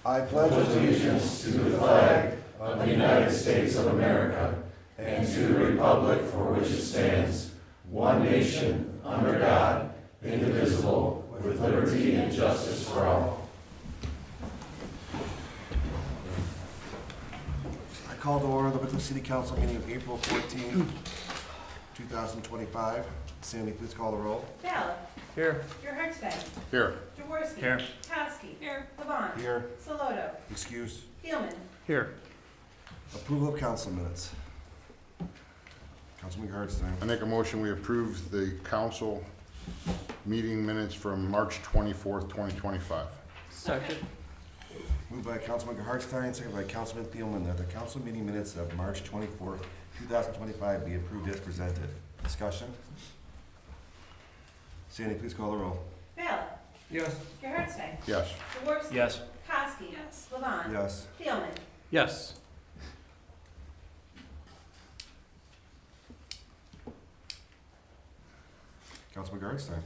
I pledge allegiance to the flag of the United States of America and to the republic for which it stands, one nation, under God, indivisible, with liberty and justice for all. I call to order the Wickliffe City Council meeting of April 14, 2025. Sandy, please call the roll. Ballard. Here. Gerhardsbeck. Here. Jaworski. Here. Kowski. Here. Levon. Here. Saloto. Excuse. Thielman. Here. Approval of council minutes. Councilman Hardstein. I make a motion we approve the council meeting minutes from March 24th, 2025. Second. Moved by Councilman Hardstein, second by Councilman Thielman, that the council meeting minutes of March 24th, 2025 be approved as presented. Discussion? Sandy, please call the roll. Ballard. Yes. Gerhardsbeck. Yes. Jaworski. Yes. Kowski. Yes. Levon. Yes. Thielman. Yes. Councilman Hardstein.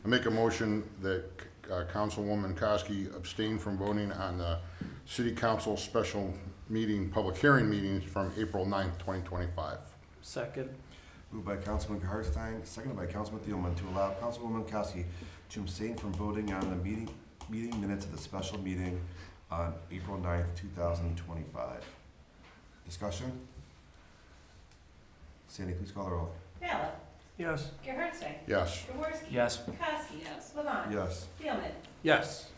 I make a motion that Councilwoman Kosky abstain from voting on the city council special meeting, public hearing meetings from April 9th, 2025. Second. Moved by Councilman Hardstein, seconded by Councilman Thielman to allow Councilwoman Kowski to abstain from voting on the meeting minutes of the special meeting on April 9th, 2025. Discussion? Sandy, please call the roll. Ballard. Yes. Gerhardsbeck. Yes. Jaworski. Yes. Kowski. Yes. Levon. Yes. Thielman. Yes.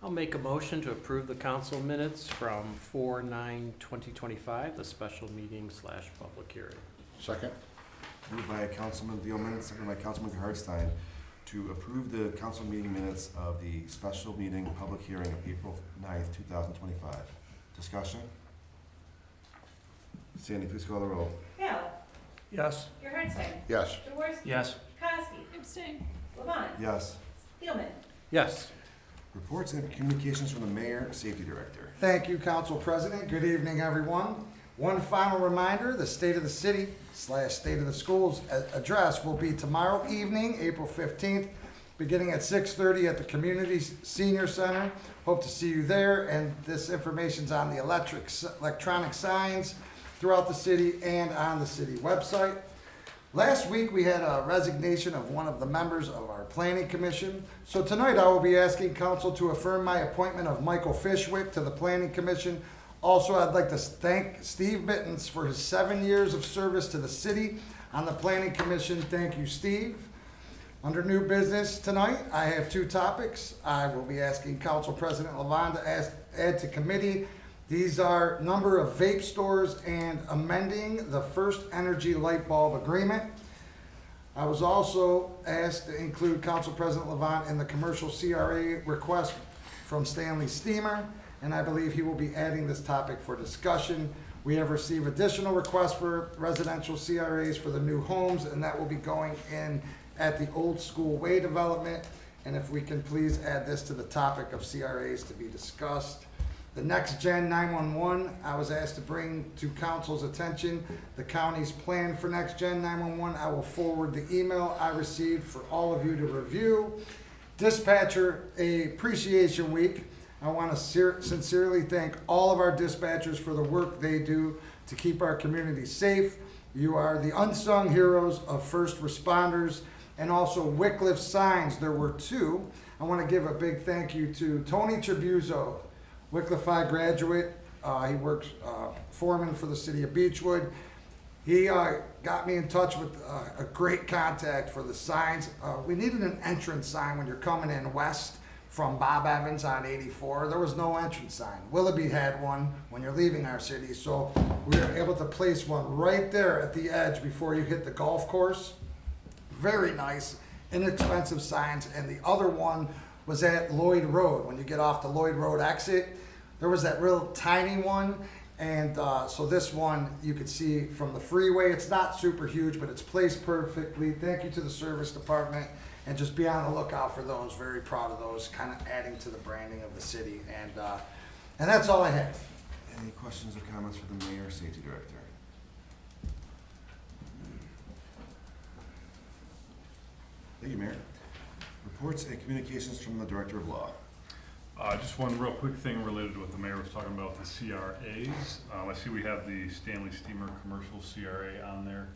I'll make a motion to approve the council minutes from 4/9/2025, the special meeting / public hearing. Second? Moved by Councilman Thielman, seconded by Councilman Hardstein to approve the council meeting minutes of the special meeting public hearing of April 9th, 2025. Discussion? Sandy, please call the roll. Ballard. Yes. Gerhardsbeck. Yes. Jaworski. Yes. Kowski. Abstain. Levon. Yes. Thielman. Yes. Reports and communications from the Mayor, Safety Director. Thank you, Council President. Good evening, everyone. One final reminder, the State of the City / State of the Schools address will be tomorrow evening, April 15th, beginning at 6:30 at the Community Senior Center. Hope to see you there, and this information's on the electronic signs throughout the city and on the city website. Last week, we had a resignation of one of the members of our Planning Commission. So tonight, I will be asking Council to affirm my appointment of Michael Fishwick to the Planning Commission. Also, I'd like to thank Steve Mittens for his 7 years of service to the city on the Planning Commission. Thank you, Steve. Under new business tonight, I have 2 topics. I will be asking Council President Levon to add to committee. These are number of vape stores and amending the First Energy light bulb agreement. I was also asked to include Council President Levon in the commercial CRA request from Stanley Steamer, and I believe he will be adding this topic for discussion. We have received additional requests for residential CRAs for the new homes, and that will be going in at the Old School Way development. And if we can please add this to the topic of CRAs to be discussed. The Next Gen 911, I was asked to bring to council's attention the county's plan for Next Gen 911. I will forward the email I received for all of you to review. Dispatcher Appreciation Week. I want to sincerely thank all of our dispatchers for the work they do to keep our community safe. You are the unsung heroes of first responders, and also Wickliffe signs. There were 2. I want to give a big thank you to Tony Tribuzzo, Wickliffe graduate. He works foreman for the city of Beechwood. He got me in touch with a great contact for the signs. We needed an entrance sign when you're coming in west from Bob Evans on 84. There was no entrance sign. Willoughby had one when you're leaving our city, so we were able to place one right there at the edge before you hit the golf course. Very nice, inexpensive signs. And the other one was at Lloyd Road. When you get off the Lloyd Road exit, there was that real tiny one. And so this one you could see from the freeway. It's not super huge, but it's placed perfectly. Thank you to the service department, and just be on the lookout for those. Very proud of those, kind of adding to the branding of the city. And that's all I have. Any questions or comments for the Mayor, Safety Director? Thank you, Mayor. Reports and communications from the Director of Law. Just one real quick thing related to what the mayor was talking about, the CRAs. I see we have the Stanley Steamer Commercial CRA on there.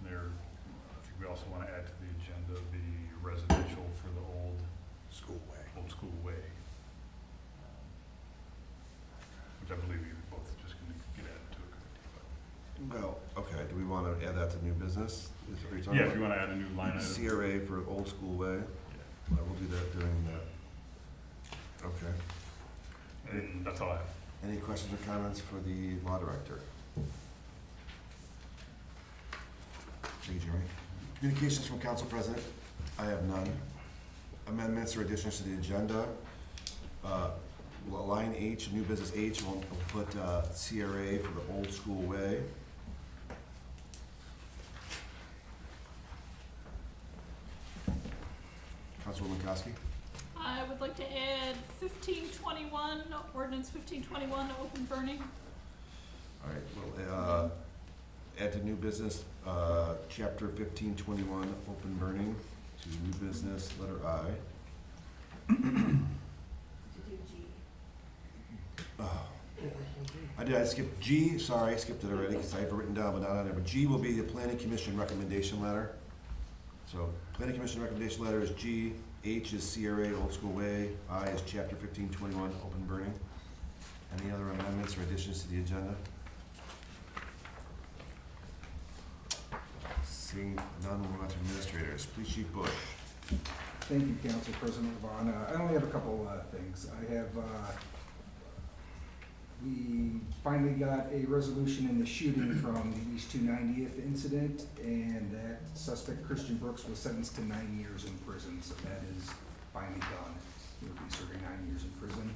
I think we also want to add to the agenda the residential for the old school way. Which I believe you both just going to get added to it. Well, okay, do we want to add that to new business? Is that what you're talking Yeah, about? if you want to add a new line item. CRA for Old School Way. I will do that during that. Okay. And that's all I have. Any questions or comments for the Law Director? Thank you, Jeremy. Communications from Council President. I have none. Amendments or additions to the agenda. Line H, new business H, we'll put CRA for the Old School Way. Councilwoman Kosky. I would like to add 1521, ordinance 1521, open burning. All right, we'll add to new business, chapter 1521, open burning, to new business, letter I. To do G. I skipped G, sorry, I skipped it already because I have it written down, but not on there. But G will be the Planning Commission recommendation letter. So, Planning Commission recommendation letter is G, H is CRA, Old School Way, I is chapter 1521, open burning. Any other amendments or additions to the agenda? Seeing none, we'll move on to administrators. Police Chief Bush. Thank you, Council President Vaughn. I only have a couple things. I have, we finally got a resolution in the shooting from the East 290th incident, and that suspect, Christian Brooks, was sentenced to 9 years in prison, so that is finally done. He'll be serving 9 years in prison.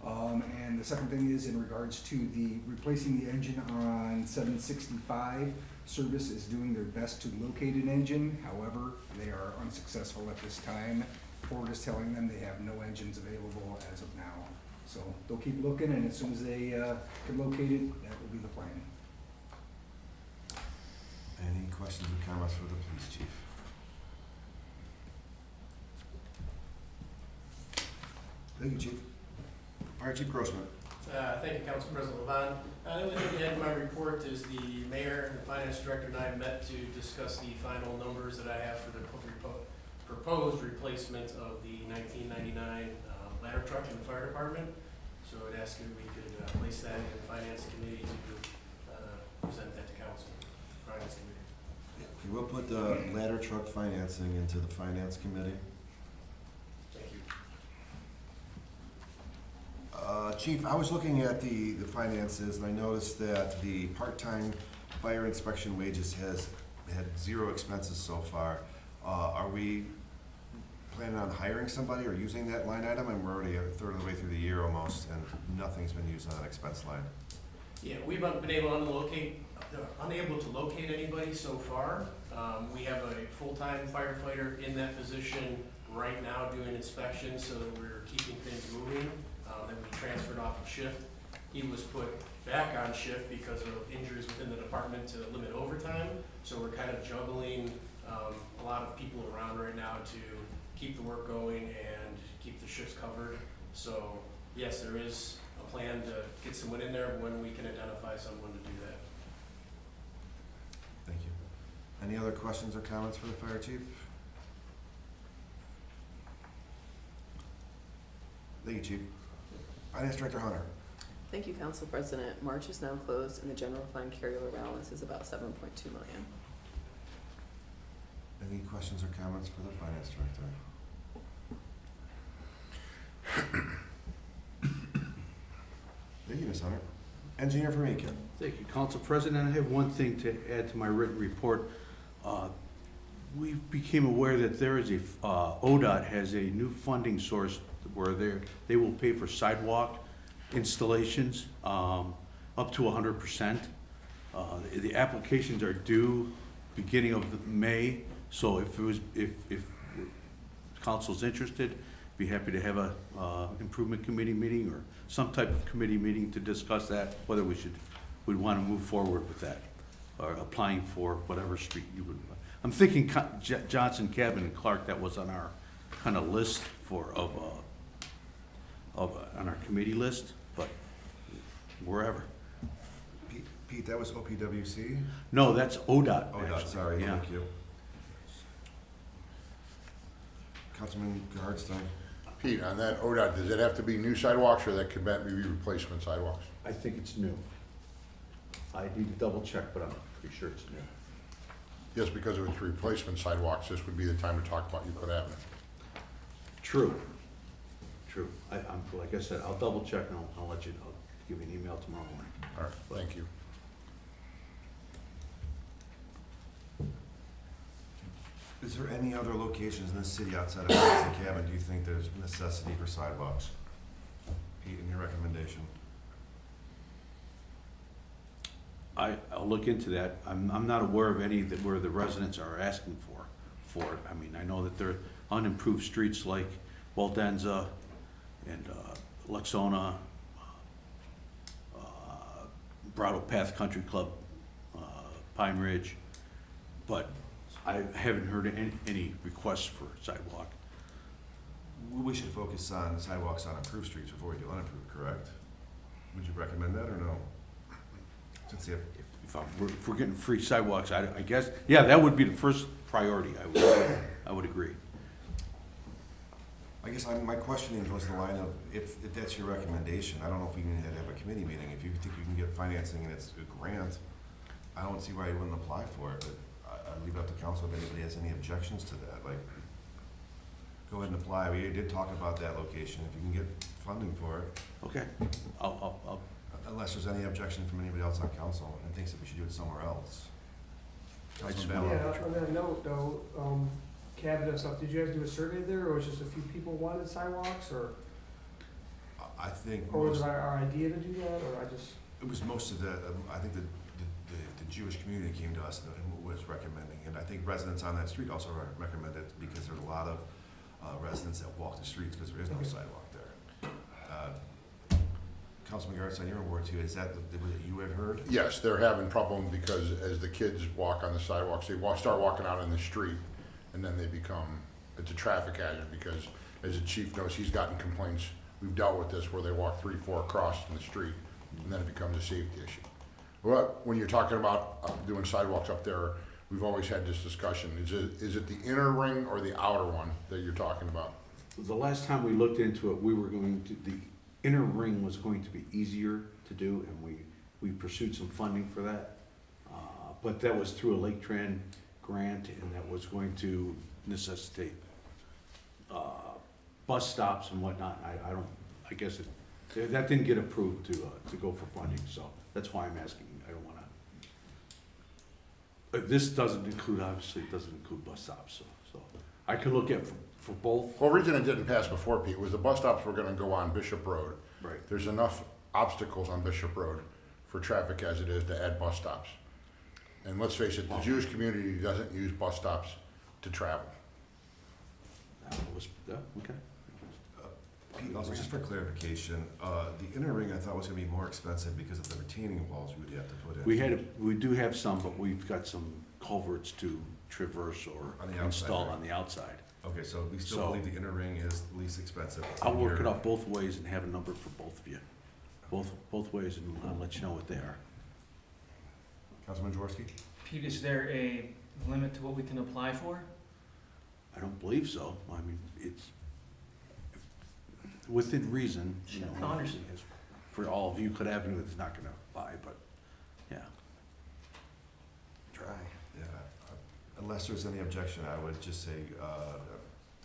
And the second thing is in regards to the replacing the engine on 765. Service is doing their best to locate an engine, however, they are unsuccessful at this time. Ford is telling them they have no engines available as of now. So they'll keep looking, and as soon as they can locate it, that will be the plan. Any questions or comments for the police chief? Thank you, Chief. Fire Chief Grossman. Thank you, Council President Levon. The only thing to add to my report is the mayor and the finance director and I met to discuss the final numbers that I have for the proposed replacement of the 1999 ladder truck in the fire department. So I'd ask if we could place that in the finance committee to present that to council. Finance committee. Okay, we'll put the ladder truck financing into the finance committee. Thank you. Chief, I was looking at the finances and I noticed that the part-time fire inspection wages has had 0 expenses so far. Are we planning on hiring somebody or using that line item? And we're already a third of the way through the year almost and nothing's been used on that expense line. Yeah, we've been unable to locate anybody so far. We have a full-time firefighter in that position right now doing inspections so that we're keeping things moving. That we transferred off of shift. He was put back on shift because of injuries within the department to limit overtime. So we're kind of juggling a lot of people around right now to keep the work going and keep the shifts covered. So yes, there is a plan to get someone in there when we can identify someone to do that. Thank you. Any other questions or comments for the fire chief? Thank you, Chief. Finance Director Hunter. Thank you, Council President. March is now closed and the general fund carryover balance is about $7.2 million. Any questions or comments for the Finance Director? Thank you, Ms. Hunter. Engineer Vermeeken. Thank you, Council President. I have one thing to add to my written report. We became aware that there is ODOT has a new funding source where they will pay for sidewalk installations up to 100%. The applications are due beginning of May, so if council's interested, be happy to have a improvement committee meeting or some type of committee meeting to discuss that, whether we'd want to move forward with that or applying for whatever street you would. I'm thinking Johnson, Cabin, and Clark, that was on our kind of list on our committee list, but wherever. Pete, that was OPWC? No, that's ODOT, ODOT, actually. sorry, Yeah. thank you. Councilman Hardstein? Pete, on that ODOT, does it have to be new sidewalks or that could be replacement sidewalks? I think it's new. I need to double check, but I'm pretty sure it's new. Yes, because if it's replacement sidewalks, this would be the time to talk about Euclid Avenue. True. True. Like I said, I'll double check and I'll let you know. I'll give you an email tomorrow morning. All right, thank you. Is there any other locations in the city outside of Madison Cabin, do you think there's necessity for sidewalks? Pete, in your recommendation? I'll look into that. I'm not aware of any that where the residents are asking for it. I mean, I know that there are unimproved streets like Waldenza and Luxona, Brattle Path Country Club, Pine Ridge, but I haven't heard any requests for sidewalk. We should focus on sidewalks on improved streets before we do unimproved, correct? Would you recommend that or no? Since you have, If we're getting free sidewalks, I guess, yeah, that would be the first priority. I would agree. I guess my questioning was the line of, if that's your recommendation, I don't know if we need to have a committee meeting. If you think you can get financing and it's a grant, I don't see why you wouldn't apply for it, but I'd leave it up to council if anybody has any objections to that. Like, go ahead and apply. We did talk about that location, if you can get funding for it. Okay, I'll Unless there's any objection from anybody else on council and thinks that we should do it somewhere else. just- Councilman Ballard. Yeah, on that note though, cabinet and stuff, did you guys do a survey there, or was just a few people wanted sidewalks, or I think was most, it our idea to do that, or I just? it was most of the, I think the Jewish community came to us and was recommending, and I think residents on that street also recommended it because there's a lot of residents that walk the streets because there is no Okay. sidewalk there. Councilman Garrett, on your ward too, is that what you had heard? Yes, they're having problem because as the kids walk on the sidewalks, they start walking out in the street, and then it's a traffic hazard because, as the chief knows, he's gotten complaints. We've dealt with this where they walk 3, 4 across in the street, and then it becomes a safety issue. Well, when you're talking about doing sidewalks up there, we've always had this discussion. Is it the inner ring or the outer one that you're talking about? The last time we looked into it, the inner ring was going to be easier to do, and we pursued some funding for that. But that was through a Lake Tran grant, and that was going to necessitate bus stops and whatnot. I guess that didn't get approved to go for funding, so that's why I'm asking. I don't wanna. This doesn't include, obviously, it doesn't include bus stops, so I could look at for both. Well, the reason it didn't pass before, Pete, was the bus stops were gonna go on Bishop Road. Right. There's enough obstacles on Bishop Road for traffic as it is to add bus stops. And let's face it, the Jewish community doesn't use bus stops to travel. Okay. Pete, also, just for clarification, the inner ring I thought was gonna be more expensive because of the retaining walls we would have to put in. We do have some, but we've got some culverts to traverse or On the outside, install right? on the outside. Okay, so we still So- believe the inner ring is the least expensive. I'll work it out both ways and have a number for both of you. Both ways, and I'll let you know what they are. Councilman Jaworski? Pete, is there a limit to what we can apply for? I don't believe so. I mean, it's within reason, you know. I understand. For all of Euclid Avenue, it's not gonna apply, but, yeah. Try. Yeah, unless there's any objection, I would just say,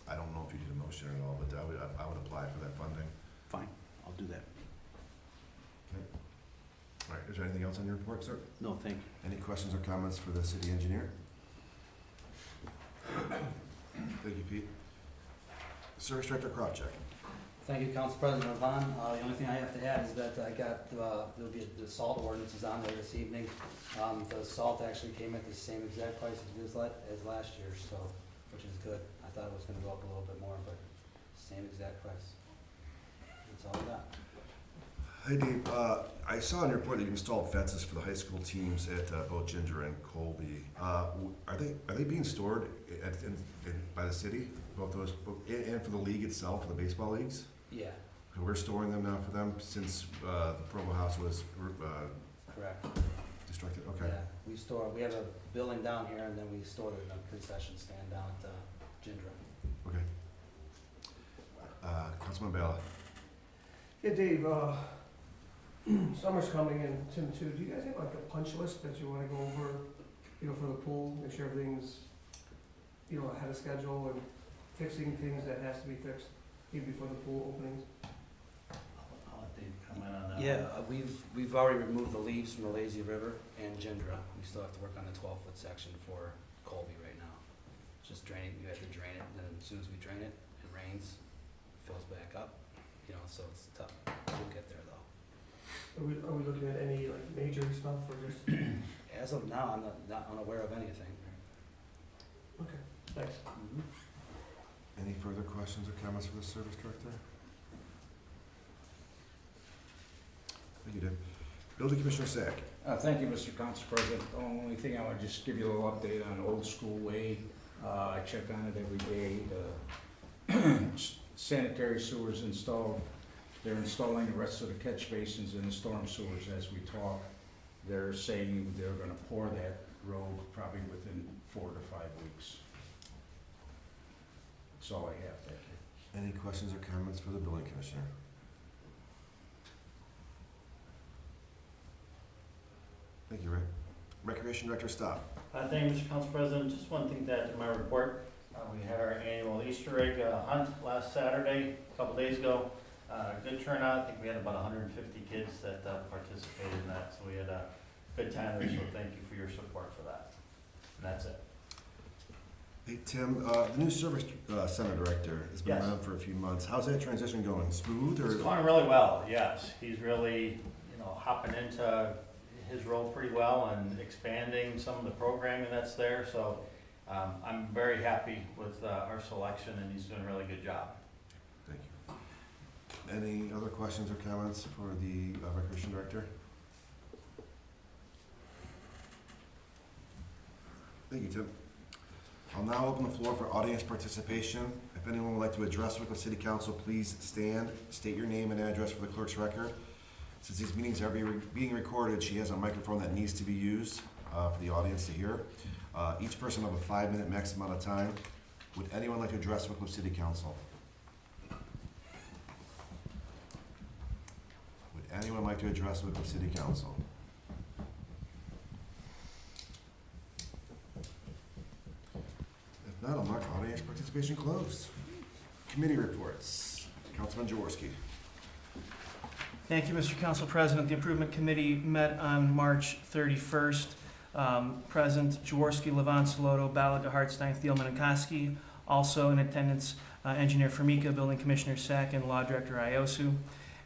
I don't know if you did a motion at all, but I would apply for that funding. Fine, I'll do that. Okay. All right, is there anything else on your report, sir? No, thank you. Any questions or comments for the city engineer? Thank you, Pete. Service Director Kravchuk. Thank you, Council President Vaughn. The only thing I have to add is that I got, there'll be the salt ordinances on there this evening. The salt actually came at the same exact price as last year, so, which is good. I thought it was gonna go up a little bit more, but same exact price. That's all I got. Hey Dave, I saw in your report that you installed fences for the high school teams at both Ginger and Colby. Are they being stored by the city, both those, and for the league itself, for the baseball leagues? Yeah, So we're storing them now for them since the Provo House was correct. destructed? Okay. Yeah, we have a building down here, and then we store it in a concession stand down at Ginger. Okay. Councilman Bala. Yeah, Dave, summer's coming in, Tim too. Do you guys have like a punch list that you wanna go over, for the pool, make sure everything's, ahead of schedule and fixing things that has to be fixed even before the pool openings? I'll let Dave comment on that. Yeah, we've already removed the leaves from the lazy river and Ginger. We still have to work on the 12-foot section for Colby right now. Just draining, you have to drain it, and then as soon as we drain it, it rains, fills back up, so it's tough. We'll get there though. Are we looking at any like major stuff or just? As of now, I'm not unaware of anything. Okay, thanks. Any further questions or comments for the service director? Thank you, Dave. Building Commissioner Sack. Thank you, Mr. Council President. The only thing I want to just give you a little update on Old School Way. I check on it every day. Sanitary sewers installed. They're installing the rest of the catch basins in the storm sewers as we talk. They're saying they're going to pour that road probably within 4 to 5 weeks. That's all I have. Thank you. Any questions or comments for the building commissioner? Thank you, Ray. Recreation Director, stop. Thank you, Mr. Council President. Just one thing to add to my report. We had our annual Easter egg hunt last Saturday, a couple days ago. Good turnout. I think we had about 150 kids that participated in that, so we had a good time there, so thank you for your support for that. And that's it. Hey, Tim, the new service center director has been Yes. around for a few months. How's that transition going? Smooth or? It's going really well, yes. He's really, hopping into his role pretty well and expanding some of the programming that's there, so I'm very happy with our selection, and he's doing a really good job. Thank you. Any other questions or comments for the Recreation Director? Thank you, Tim. I'll now open the floor for audience participation. If anyone would like to address Wickliffe City Council, please stand, state your name and address for the clerk's record. Since these meetings are being recorded, she has a microphone that needs to be used for the audience to hear. Each person will have a 5-minute max amount of time. Would anyone like to address Wickliffe City Council? Would anyone like to address Wickliffe City Council? If not, I'll mark audience participation closed. Committee reports. Councilman Jaworski. Thank you, Mr. Council President. The Improvement Committee met on March 31st. Present, Jaworski, Levon, Saloto, Balaga, Hartstein, Thielman, and Koski. Also in attendance, Engineer Formica, Building Commissioner Sack, and Law Director Iosu.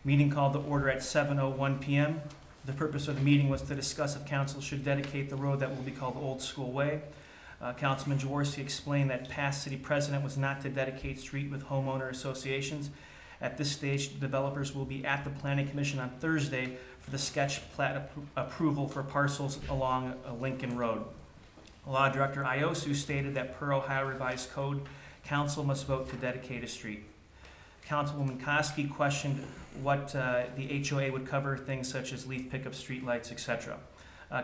Meeting called to order at 7:01 p.m. The purpose of the meeting was to discuss if council should dedicate the road that will be called Old School Way. Councilman Jaworski explained that past city precedent was not to dedicate street with homeowner associations. At this stage, the developers will be at the Planning Commission on Thursday for the sketch plat approval for parcels along Lincoln Road. Law Director Iosu stated that per Ohio Revised Code, council must vote to dedicate a street. Councilwoman Koski questioned what the HOA would cover, things such as leaf pickup, street lights, etc.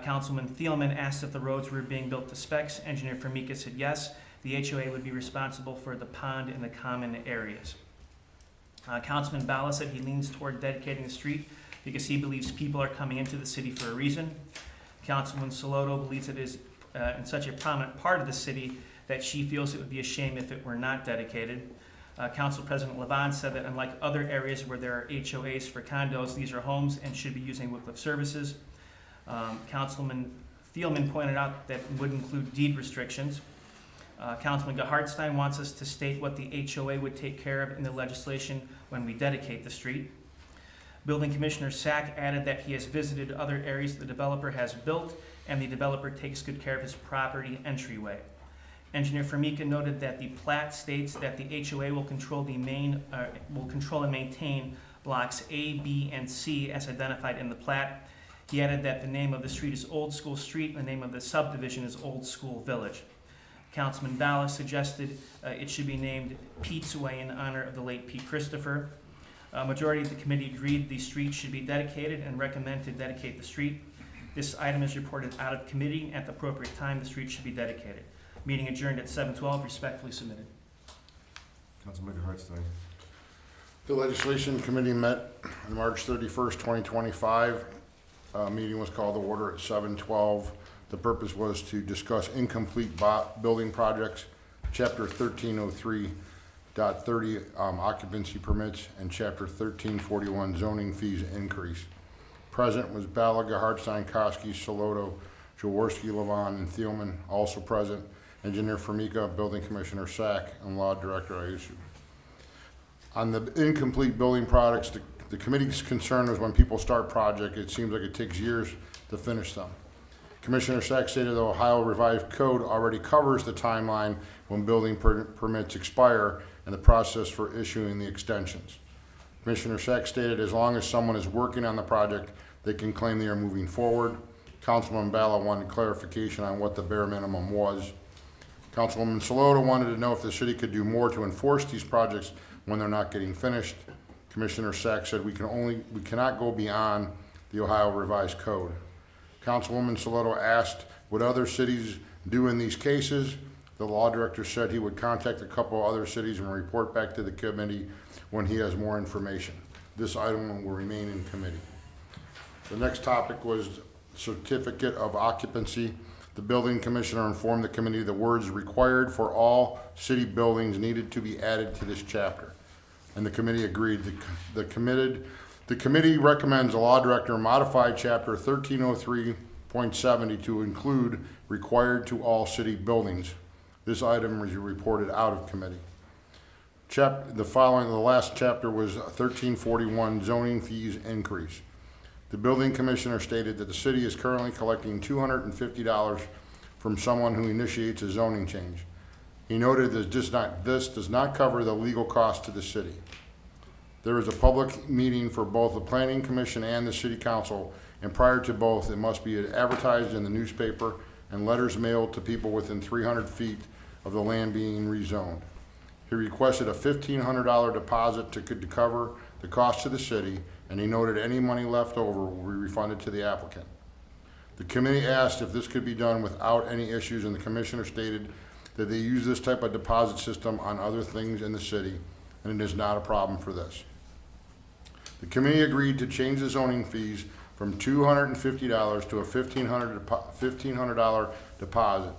Councilman Thielman asked if the roads were being built to specs. Engineer Formica said yes. The HOA would be responsible for the pond and the common areas. Councilman Bala said he leans toward dedicating the street because he believes people are coming into the city for a reason. Councilman Saloto believes it is in such a prominent part of the city that she feels it would be a shame if it were not dedicated. Council President Levon said that unlike other areas where there are HOAs for condos, these are homes and should be using Wickliffe services. Councilman Thielman pointed out that would include deed restrictions. Councilman Hartstein wants us to state what the HOA would take care of in the legislation when we dedicate the street. Building Commissioner Sack added that he has visited other areas the developer has built and the developer takes good care of his property entryway. Engineer Formica noted that the plat states that the HOA will control and maintain blocks A, B, and C as identified in the plat. He added that the name of the street is Old School Street and the name of the subdivision is Old School Village. Councilman Ballas suggested it should be named Pete's Way in honor of the late Pete Christopher. A majority of the committee agreed the street should be dedicated and recommend to dedicate the street. This item is reported out of committee. At the appropriate time, the street should be dedicated. Meeting adjourned at 7:12, respectfully submitted. Councilmember Hartstein. The Legislation Committee met on March 31st, 2025. Meeting was called to order at 7:12. The purpose was to discuss incomplete building projects, Chapter 1303.30 occupancy permits, and Chapter 1341 zoning fees increase. Present was Balaga, Hartstein, Koski, Soloto, Jaworski, Levon, and Thielman. Also present, Engineer Formica, Building Commissioner Sack, and Law Director Ayusu. On the incomplete building products, the committee's concern was when people start projects, it seems like it takes years to finish them. Commissioner Sack stated the Ohio Revised Code already covers the timeline when building permits expire and the process for issuing the extensions. Commissioner Sack stated as long as someone is working on the project, they can claim they are moving forward. Councilman Balla wanted clarification on what the bare minimum was. Councilwoman Soloto wanted to know if the city could do more to enforce these projects when they're not getting finished. Commissioner Sack said we cannot go beyond the Ohio Revised Code. Councilwoman Soloto asked what other cities do in these cases. The law director said he would contact a couple other cities and report back to the committee when he has more information. This item will remain in committee. The next topic was certificate of occupancy. The building commissioner informed the committee the words required for all city buildings needed to be added to this chapter, and the committee agreed. The committee recommends the law director modify chapter 1303.70 to include required to all city buildings. This item was reported out of committee. The last chapter was 1341 zoning fees increase. The building commissioner stated that the city is currently collecting $250 from someone who initiates a zoning change. He noted that this does not cover the legal cost to the city. There is a public meeting for both the planning commission and the city council, and prior to both, it must be advertised in the newspaper and letters mailed to people within 300 feet of the land being rezoned. He requested a $1,500 deposit to cover the cost to the city, and he noted any money left over will be refunded to the applicant. The committee asked if this could be done without any issues, and the commissioner stated that they use this type of deposit system on other things in the city, and it is not a problem for this. The committee agreed to change the zoning fees from $250 to a $1,500 deposit.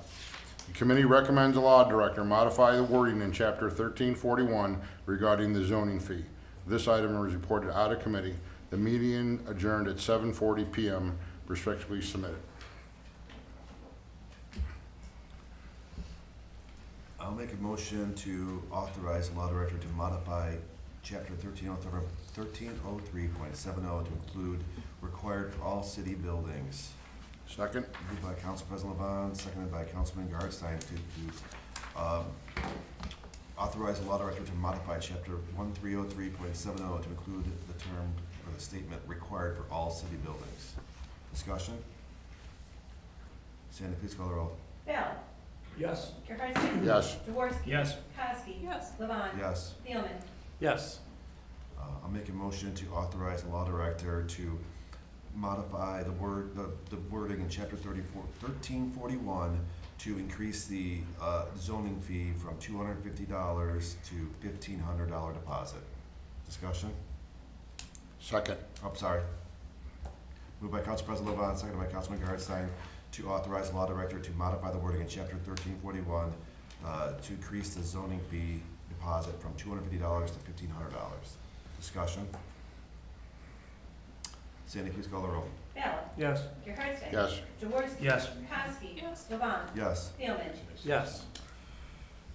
The committee recommends the law director modify the wording in chapter 1341 regarding the zoning fee. This item was reported out of committee. The meeting adjourned at 7:40 p.m. Respectfully submitted. I'll make a motion to authorize the law director to modify chapter 1303.70 to include required for all city buildings. Second. Moved by Council President Levon, seconded by Councilman Gardstein to authorize the law director to modify chapter 1303.70 to include the term or the statement required for all city buildings. Discussion? Sandy, please call the roll. Bell. Yes. Gerhardstein. Yes. Jaworski. Yes. Kowski. Yes. Levon. Yes. Thielman. Yes. I'll make a motion to authorize the law director to modify the wording in chapter 1341 to increase the zoning fee from $250 to $1,500 deposit. Discussion? Second. Oh, sorry. Moved by Council President Levon, seconded by Councilman Gardstein to authorize the law director to modify the wording in chapter 1341 to increase the zoning fee deposit from $250 to $1,500. Discussion? Sandy, please call the roll. Bell. Yes. Gerhardstein. Yes. Jaworski. Yes. Kowski. Yes. Levon. Yes. Thielman. Yes.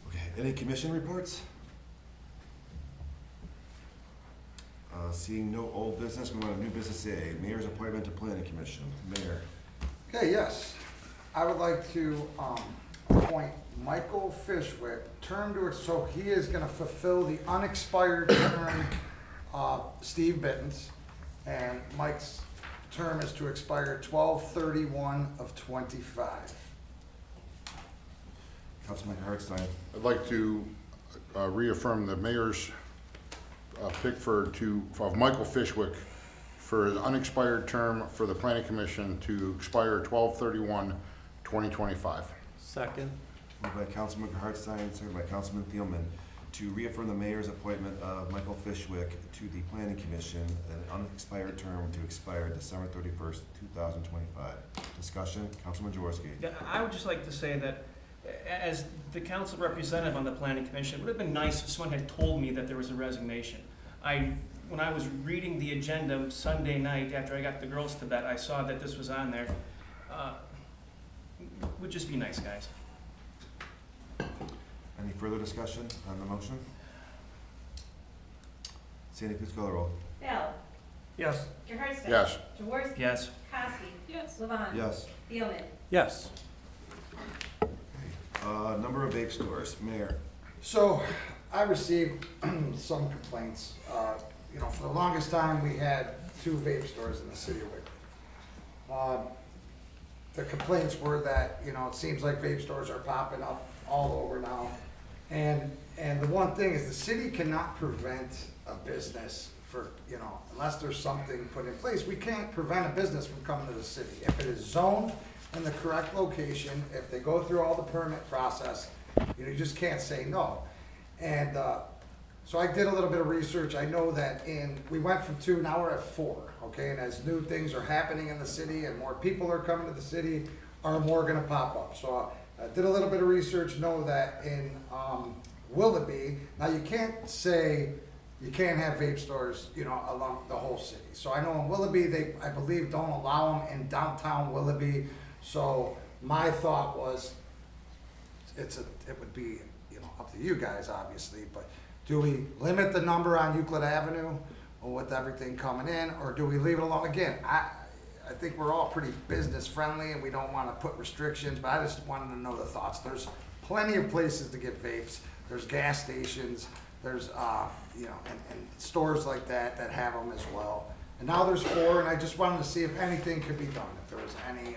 Okay, any commission reports? Seeing no old business, we want a new business A. Mayor's appointment to planning commission. Mayor. Okay, yes. I would like to appoint Michael Fishwick, term to it, so he is gonna fulfill the unexpired term Steve Bittens, and Mike's term is to expire 12/31 of '25. Councilman Hartstein. I'd like to reaffirm the mayor's pick of Michael Fishwick for his unexpired term for the planning commission to expire 12/31/2025. Second. Moved by Councilman Hartstein, seconded by Councilman Thielman, to reaffirm the mayor's appointment of Michael Fishwick to the planning commission, an unexpired term to expire December 31st, 2025. Discussion, Councilman Jaworski. Yeah, I would just like to say that as the council representative on the planning commission, it would have been nice if someone had told me that there was a resignation. When I was reading the agenda Sunday night after I got the girls to bed, I saw that this was on there. Would just be nice, guys. Any further discussion on the motion? Sandy, please call the roll. Bell. Yes. Gerhardstein. Yes. Jaworski. Yes. Kowski. Yes. Levon. Yes. Thielman. Yes. Number of vape stores, Mayor. So I received some complaints. For the longest time, we had 2 vape stores in the city of Wickliffe. The complaints were that, it seems like vape stores are popping up all over now. And the one thing is the city cannot prevent a business for, unless there's something put in place. We can't prevent a business from coming to the city. If it is zoned in the correct location, if they go through all the permit process, you just can't say no. And so I did a little bit of research. I know that we went from 2, now we're at 4, okay? And as new things are happening in the city and more people are coming to the city, are more gonna pop up. So I did a little bit of research, know that in Willoughby, now you can't have vape stores, along the whole city. So I know in Willoughby, I believe, don't allow them in downtown Willoughby. So my thought was, it would be, up to you guys, obviously, but do we limit the number on Euclid Avenue with everything coming in, or do we leave it alone? Again, I think we're all pretty business friendly and we don't want to put restrictions, but I just wanted to know the thoughts. There's plenty of places to get vapes. There's gas stations. There's, and stores like that have them as well. And now there's 4, and I just wanted to see if anything could be done, if there was any,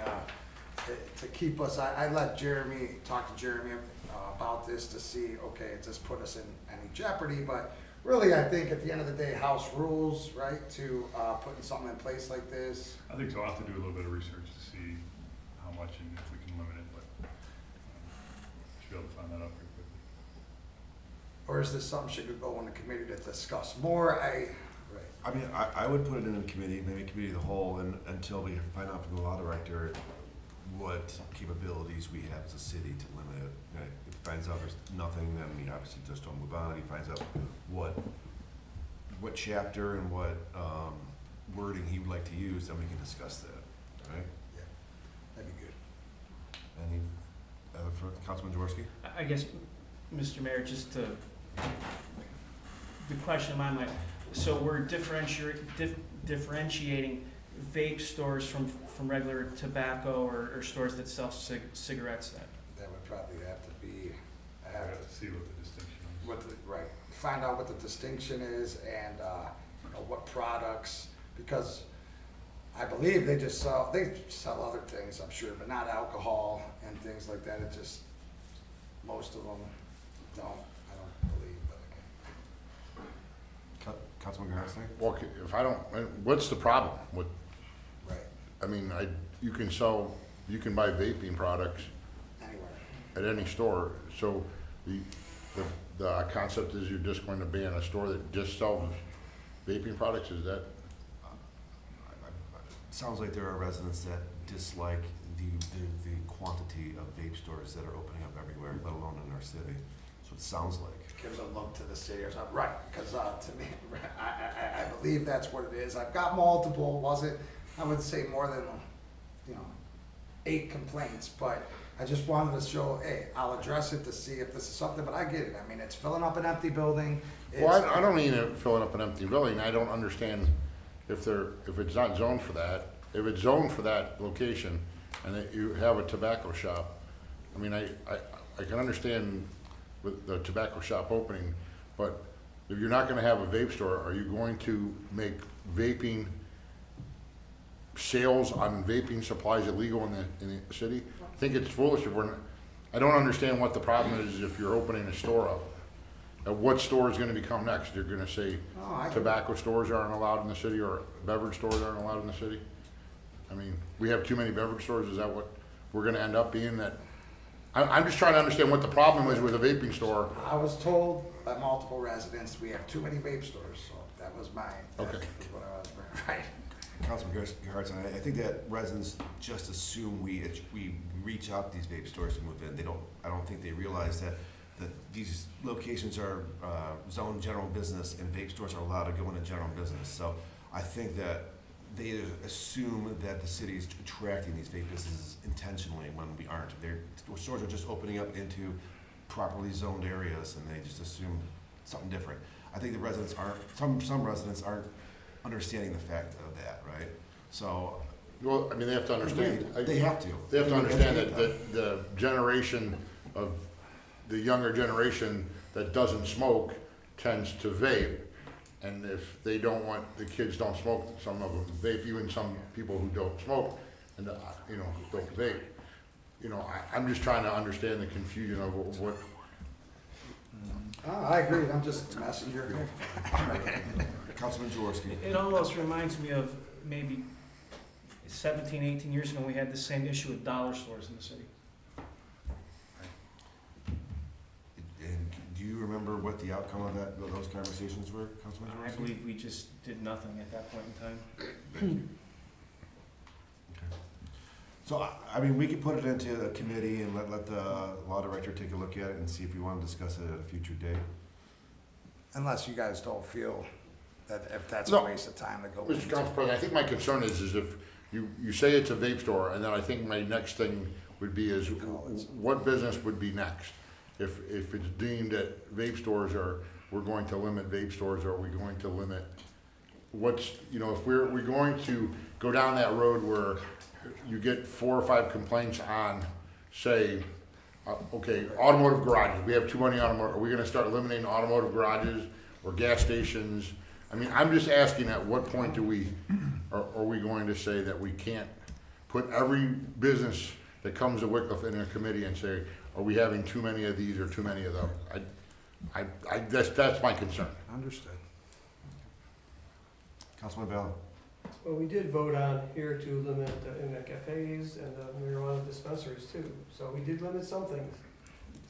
to keep us. I let talk to Jeremy about this to see, okay, it just put us in any jeopardy, but really, I think at the end of the day, house rules, right, to putting something in place like this. I think so. I'll have to do a little bit of research to see how much and if we can limit it, but should be able to find that out pretty quickly. Or is this something should go in the committee to discuss more? I mean, I would put it in a committee, maybe a committee of the whole, and until we find out from the law director what capabilities we have as a city to limit it. If he finds out there's nothing, then we obviously just don't move on. If he finds out what chapter and what wording he would like to use, then we can discuss that, all right? Yeah, that'd be good. Any other for Councilman Jaworski? I guess, Mr. Mayor, just to, the question in my mind, so we're differentiating vape stores from regular tobacco or stores that sell cigarettes then? That would probably have to be, I have to see what the distinction is. right, find out what the distinction is and, what products, because I believe they sell other things, I'm sure, but not alcohol and things like that. It just, most of them don't, I don't believe, but again. Councilman Garrison? Well, what's the problem with? Right. I mean, you can buy vaping products Anywhere. at any store. So the concept is you're just going to ban a store that just sells vaping products. Is that? Sounds like there are residents that dislike the quantity of vape stores that are opening up everywhere, let alone in our city. So it sounds like. Gives a look to the city or something, right, because to me, I believe that's what it is. I've got multiple, I would say more than, 8 complaints, but I just wanted to show, hey, I'll address it to see if this is something, but I get it. I mean, it's filling up an empty building. Well, I don't mean it filling up an empty building. I don't understand if it's not zoned for that. If it's zoned for that location and that you have a tobacco shop, I mean, I can understand with the tobacco shop opening, but if you're not gonna have a vape store, are you going to make vaping sales on vaping supplies illegal in the city? I think it's foolish if we're not, I don't understand what the problem is if you're opening a store up. What store is gonna become next? You're gonna say tobacco stores aren't allowed in the city or beverage stores aren't allowed in the city? I mean, we have too many beverage stores, is that what we're gonna end up being? That I'm just trying to understand what the problem is with a vaping store. I was told by multiple residents, we have too many vape stores, so that was mine. Okay. That's what I was bringing. Right. Councilman Garrison, I think that residents just assume we reach out to these vape stores to move in. I don't think they realize that these locations are zoned general business and vape stores are allowed to go into general business. So I think that they assume that the city is attracting these vape businesses intentionally when we aren't. Their stores are just opening up into properly zoned areas and they just assume something different. I think the residents aren't, some residents aren't understanding the fact of that, right? So, Well, I mean, they have to understand. They have to. They have to understand that the generation of, the younger generation that doesn't smoke tends to vape. And if they don't want, the kids don't smoke, some of them vape, even some people who don't smoke and, don't vape. I'm just trying to understand the confusion of what. I agree, I'm just a messenger. Councilman Jaworski. It almost reminds me of maybe 17, 18 years ago, we had the same issue with dollar stores in the city. And do you remember what the outcome of those conversations were, Councilman Jaworski? I believe we just did nothing at that point in time. Thank you. Okay. So, I mean, we could put it into a committee and let the law director take a look at it and see if we want to discuss it at a future date. Unless you guys don't feel that if that's No. a waste of time to go. Mr. Council President, I think my concern is if you say it's a vape store, and then I think my next thing would be is what business would be next? If it's deemed that vape stores we're going to limit vape stores, or are we going to limit if we're going to go down that road where you get 4 or 5 complaints on, say, automotive garages, we have too many automotive, are we gonna start eliminating automotive garages or gas stations? I mean, I'm just asking, at what point are we going to say that we can't put every business that comes to Wickliffe in a committee and say, are we having too many of these or too many of those? That's my concern. Understood. Councilman Ballard. Well, we did vote on here to limit the internet cafes and the marijuana dispensaries too. So we did limit some things.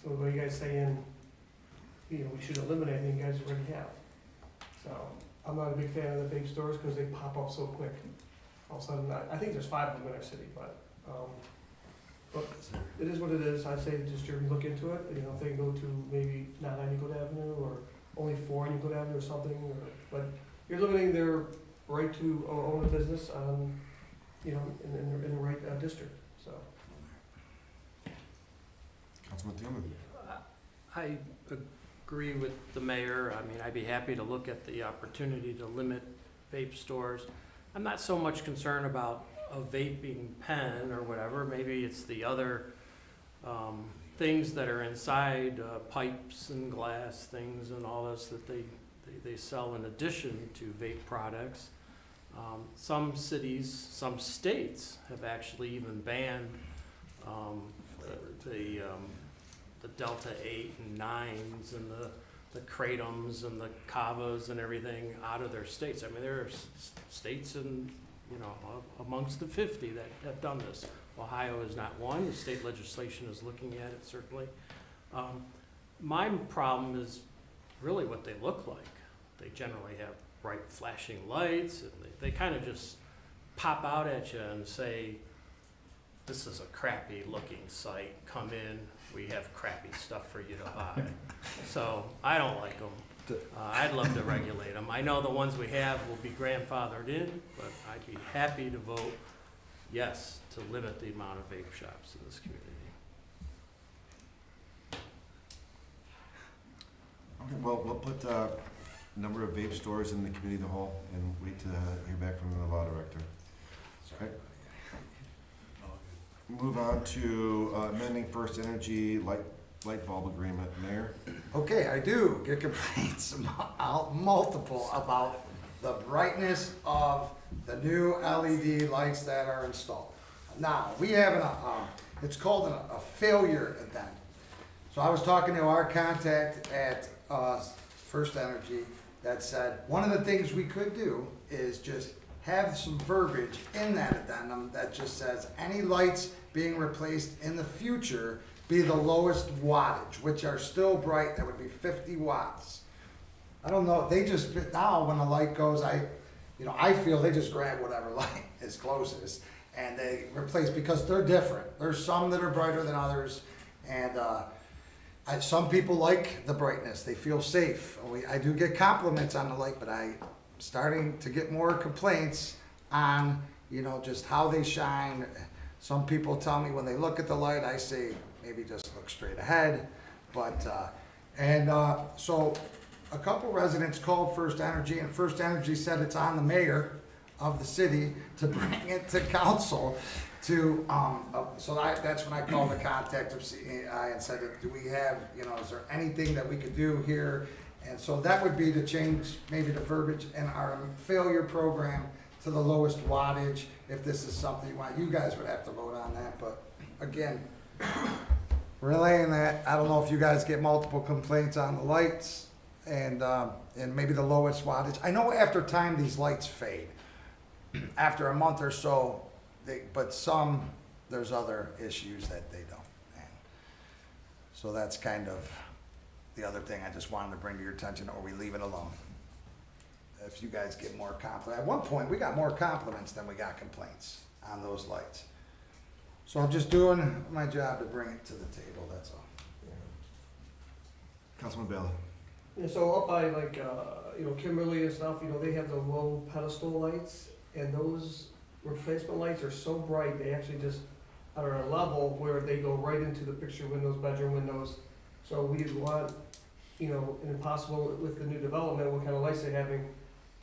So what are you guys saying, we should eliminate anything you guys already have? So I'm not a big fan of the vape stores because they pop up so quick. All of a sudden, I think there's 5 of them in our city, but it is what it is. I say just look into it. If they go to maybe not on Euclid Avenue or only 4 on Euclid Avenue or something, but you're limiting their right to own a business, in the right district, so. Councilman Thielman. I agree with the mayor. I mean, I'd be happy to look at the opportunity to limit vape stores. I'm not so much concerned about a vaping pen or whatever. Maybe it's the other things that are inside, pipes and glass things and all this that they sell in addition to vape products. Some cities, some states have actually even banned the Delta 8 and 9s and the Kratums and the Kavas and everything out of their states. I mean, there are states in, amongst the 50 that have done this. Ohio is not one. The state legislation is looking at it, certainly. My problem is really what they look like. They generally have bright flashing lights, and they kind of just pop out at you and say, this is a crappy looking site, come in, we have crappy stuff for you to buy. So I don't like them. I'd love to regulate them. I know the ones we have will be grandfathered in, but I'd be happy to vote yes to limit the amount of vape shops in this community. Okay, well, we'll put number of vape stores in the committee of the whole and wait to hear back from the law director. Okay. Move on to amending First Energy light light bulb agreement. Mayor? Okay, I do get complaints, multiple, about the brightness of the new LED lights that are installed. Now, we have it's called a failure event. So I was talking to our contact at First Energy that said, one of the things we could do is just have some verbiage in that addendum that just says, any lights being replaced in the future be the lowest wattage, which are still bright, that would be 50 watts. I don't know, they just, now when the light goes, I feel they just grab whatever light is closest and they replace, because they're different. There's some that are brighter than others, and some people like the brightness, they feel safe. I do get compliments on the light, but I'm starting to get more complaints on, just how they shine. Some people tell me when they look at the light, I say, maybe just look straight ahead. But, so a couple residents called First Energy, and First Energy said it's on the mayor of the city to bring it to council to, so that's when I called the contact of CEI and said, do we have, is there anything that we could do here? And so that would be to change maybe the verbiage in our failure program to the lowest wattage, if this is something you want. You guys would have to vote on that, but again, relaying that, I don't know if you guys get multiple complaints on the lights and maybe the lowest wattage. I know after time these lights fade. After a month or so, but there's other issues that they don't. And so that's kind of the other thing I just wanted to bring to your attention, or we leave it alone. If you guys get more compliments. At one point, we got more compliments than we got complaints on those lights. So I'm just doing my job to bring it to the table, that's all. Councilman Bailey? Yeah, so up by Kimberly and stuff, they have the low pedestal lights, and those replacement lights are so bright, they actually just are at a level where they go right into the picture windows, bedroom windows. So we want, and impossible with the new development, what kind of lights they're having,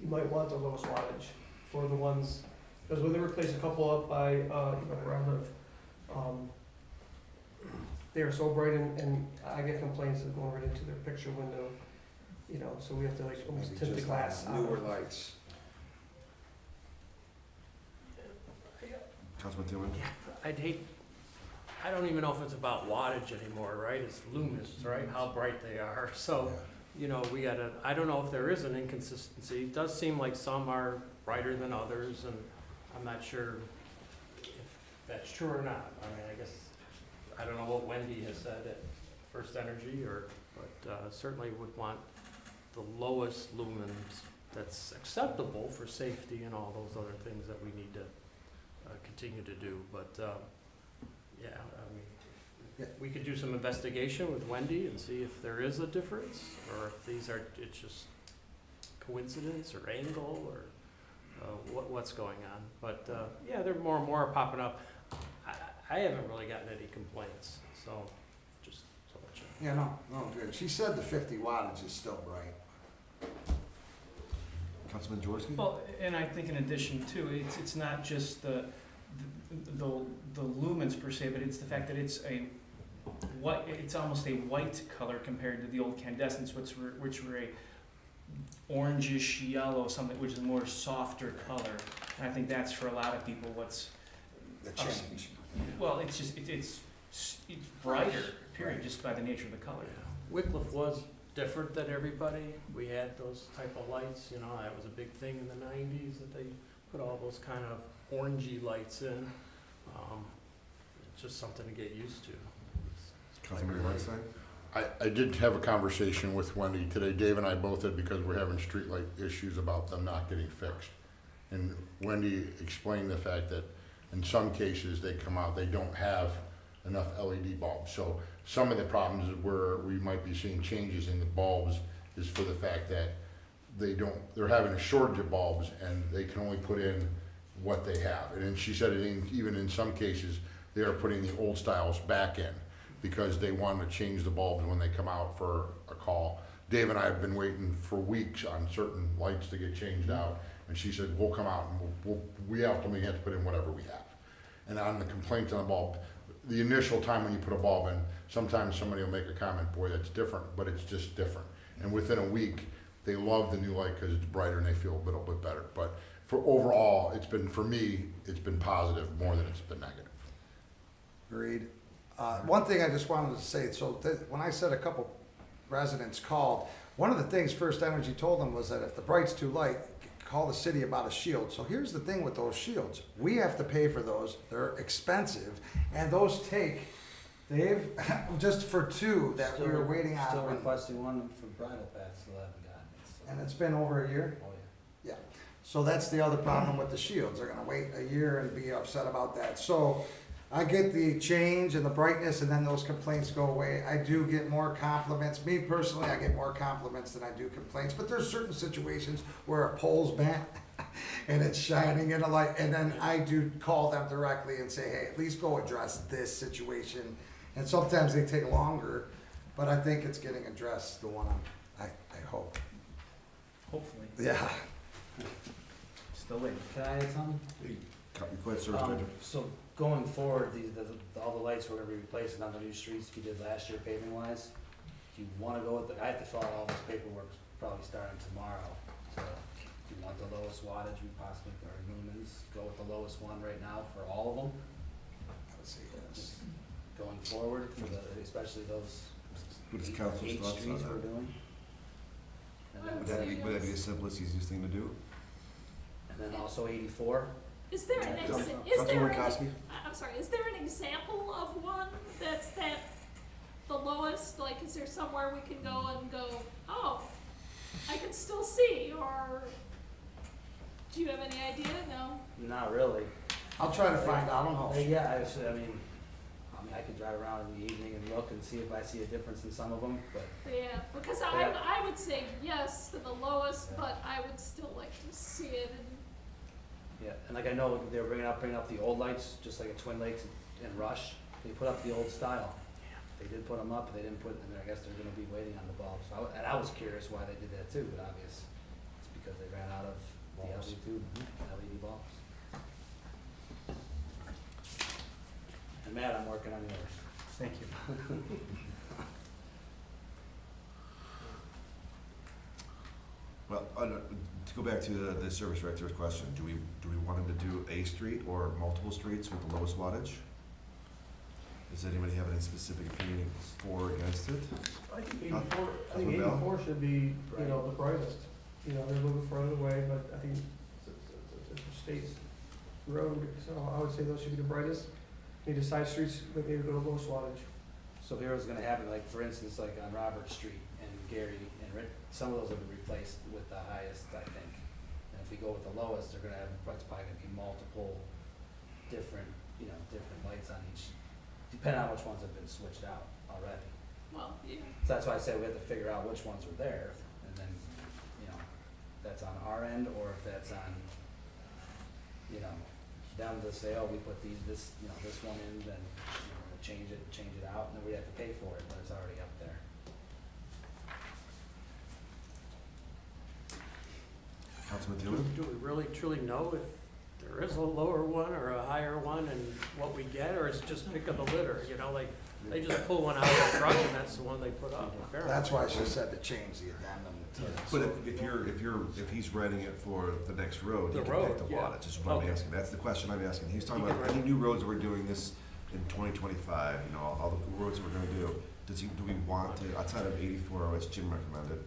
you might want the lowest wattage for the ones, because when they replace a couple up by, where I live, they are so bright, and I get complaints of going right into their picture window, so we have to almost Maybe tint the just glass. newer lights. Councilman Tillman? I don't even know if it's about wattage anymore, right? It's lumens, right? How bright they are. So, I don't know if there is an inconsistency. It does seem like some are brighter than others, and I'm not sure if that's true or not. I mean, I guess, I don't know what Wendy has said at First Energy, but certainly would want the lowest lumens that's acceptable for safety and all those other things that we need to continue to do. But yeah, I mean, we could do some investigation with Wendy and see if there is a difference, or if it's just coincidence or angle, or what's going on. But yeah, there more and more are popping up. I haven't really gotten any complaints, so just to let you know. Yeah, no, good. She said the 50 wattage is still bright. Councilman Jaworski? Well, and I think in addition too, it's not just the lumens per se, but it's the fact that it's almost a white color compared to the old incandescents, which were a orangish yellow, something which is a more softer color. And I think that's for a lot of people what's The change. well, it's just it's brighter, period, just by the nature of the color. Wickliffe was different than everybody. We had those type of lights, that was a big thing in the 90s, that they put all those kind of orangey lights in. It's just something to get used to. Councilman Weinstein? I did have a conversation with Wendy today. Dave and I both did, because we're having streetlight issues about them not getting fixed. And Wendy explained the fact that in some cases they come out, they don't have enough LED bulbs. So some of the problems where we might be seeing changes in the bulbs is for the fact that they're having a shortage of bulbs, and they can only put in what they have. And then she said even in some cases, they are putting the old styles back in because they want to change the bulbs when they come out for a call. Dave and I have been waiting for weeks on certain lights to get changed out, and she said, we'll come out and we ultimately have to put in whatever we have. And on the complaints on the bulb, the initial time when you put a bulb in, sometimes somebody will make a comment, boy, that's different, but it's just different. And within a week, they love the new light because it's brighter and they feel a little bit better. But for overall, it's been, for me, it's been positive more than it's been negative. Agreed. One thing I just wanted to say, so when I said a couple residents called, one of the things First Energy told them was that if the bright's too light, call the city about a shield. So here's the thing with those shields. We have to pay for those. They're expensive, and those take, Dave, just for two that we were waiting on. Still requesting one for bridle paths, still haven't gotten it. So. And it's been over a year? Oh, yeah. Yeah. So that's the other problem with the shields. They're gonna wait a year and be upset about that. So I get the change and the brightness, and then those complaints go away. I do get more compliments. Me personally, I get more compliments than I do complaints. But there's certain situations where a pole's bent and it's shining in a light, and then I do call them directly and say, hey, at least go address this situation. And sometimes they take longer, but I think it's getting addressed, the one I hope. Hopefully. Yeah. Still waiting. Can I add something? Go ahead, Service Manager. So going forward, all the lights we're gonna be replacing on the new streets we did last year paving wise. Do you wanna go with I have to fill out all this paperwork probably starting tomorrow. So do you want the lowest wattage we possibly, or lumens, go with the lowest one right now for all of them? I would say yes. Going forward for especially those What is council's 8 thoughts on streets that? we're doing. And then, Would that be the simplest, easiest thing to do? and then also 84. Is there an I'm sorry, is there an example of one that's the lowest? Like, is there somewhere we can go and go, oh, I can still see, or do you have any idea? No? Not really. I'll try to find out. I don't know. Yeah, I mean, I could drive around in the evening and look and see if I see a difference in some of them, but. Yeah, because I would say yes to the lowest, but I would still like to see it. And Yeah, and like I know they were bringing up the old lights, just like at Twin Lakes and Rush. They put up the old style. They did put them up, but they didn't put, and I guess they're gonna be waiting on the bulbs. And I was curious why they did that too, but obvious, it's because they ran out of the LED bulbs. And Matt, I'm working on yours. Thank you. Well, to go back to the service director's question, do we want him to do a street or multiple streets with the lowest wattage? Does anybody have any specific opinion for or against it? I think 84 should be, you know, the brightest. You know, they're a little bit further away, but I think it's a state road, so I would say those should be the brightest. Maybe the side streets, maybe go to lowest wattage. So here what's gonna happen, like for instance, like on Robert Street and Gary and Rick, some of those will be replaced with the highest, I think. And if we go with the lowest, they're gonna have, it's probably gonna be multiple different lights on each, depending on which ones have been switched out already. well, yeah. So that's why I say we have to figure out which ones are there, and then, that's on our end, or if that's on, them to say, oh, we put this one in, then, we'll change it out, and then we have to pay for it, but it's already up there. Councilman Do Dillon? we really truly know if there is a lower one or a higher one and what we get, or is it just pick of the litter, like, they just pull one out of the truck and that's the one they put up, apparently. That's why she said to change the addendum to. But if he's writing it for the next road, he The can road, pick the yeah. wattage, is what I'm Okay. asking. That's the question I'm asking. He's talking He about can any new roads we're doing this in 2025, all the roads that we're gonna do. Do we want to, outside of 84, as Jim recommended,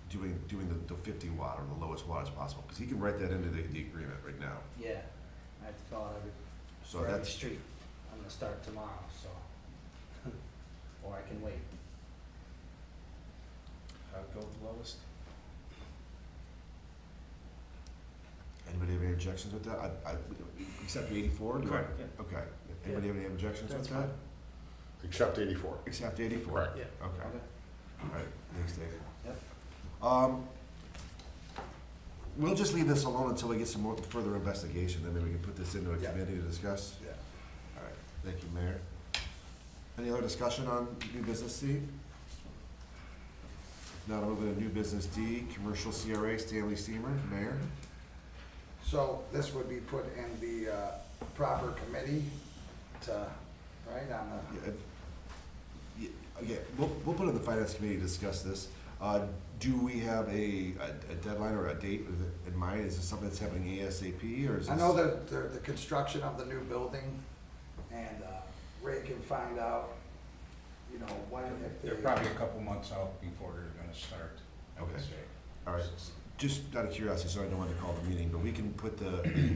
doing the 50 watt or the lowest wattage possible? Because he can write that into the agreement right now. Yeah, I have to fill out So for every that's, street. I'm gonna start tomorrow, so, or I can wait. I'd go with the lowest. anybody have any objections with that? Except 84? Correct, yeah. Okay. Anybody have any objections with That's that? fine. Except 84. Except 84? Correct. Yeah. Okay. All right, thanks, Dave. Yep. We'll just leave this alone until we get some more further investigation, then maybe we can put this into a Yeah. committee to discuss. Yeah. All right, thank you, Mayor. Any other discussion on new business C? Now to move into new business D, commercial CRA, Stanley Steamer, Mayor. So this would be put in the proper committee to right, on the, Okay, we'll put it in the finance committee to discuss this. Do we have a deadline or a date in mind? Is this something that's happening ASAP, or is this? I know that the construction of the new building, and Ray can find out, you know, when, if They're probably a couple months out before they're gonna start, I would Okay. say. All right, just out of curiosity, so I know when to call the meeting, but we can put the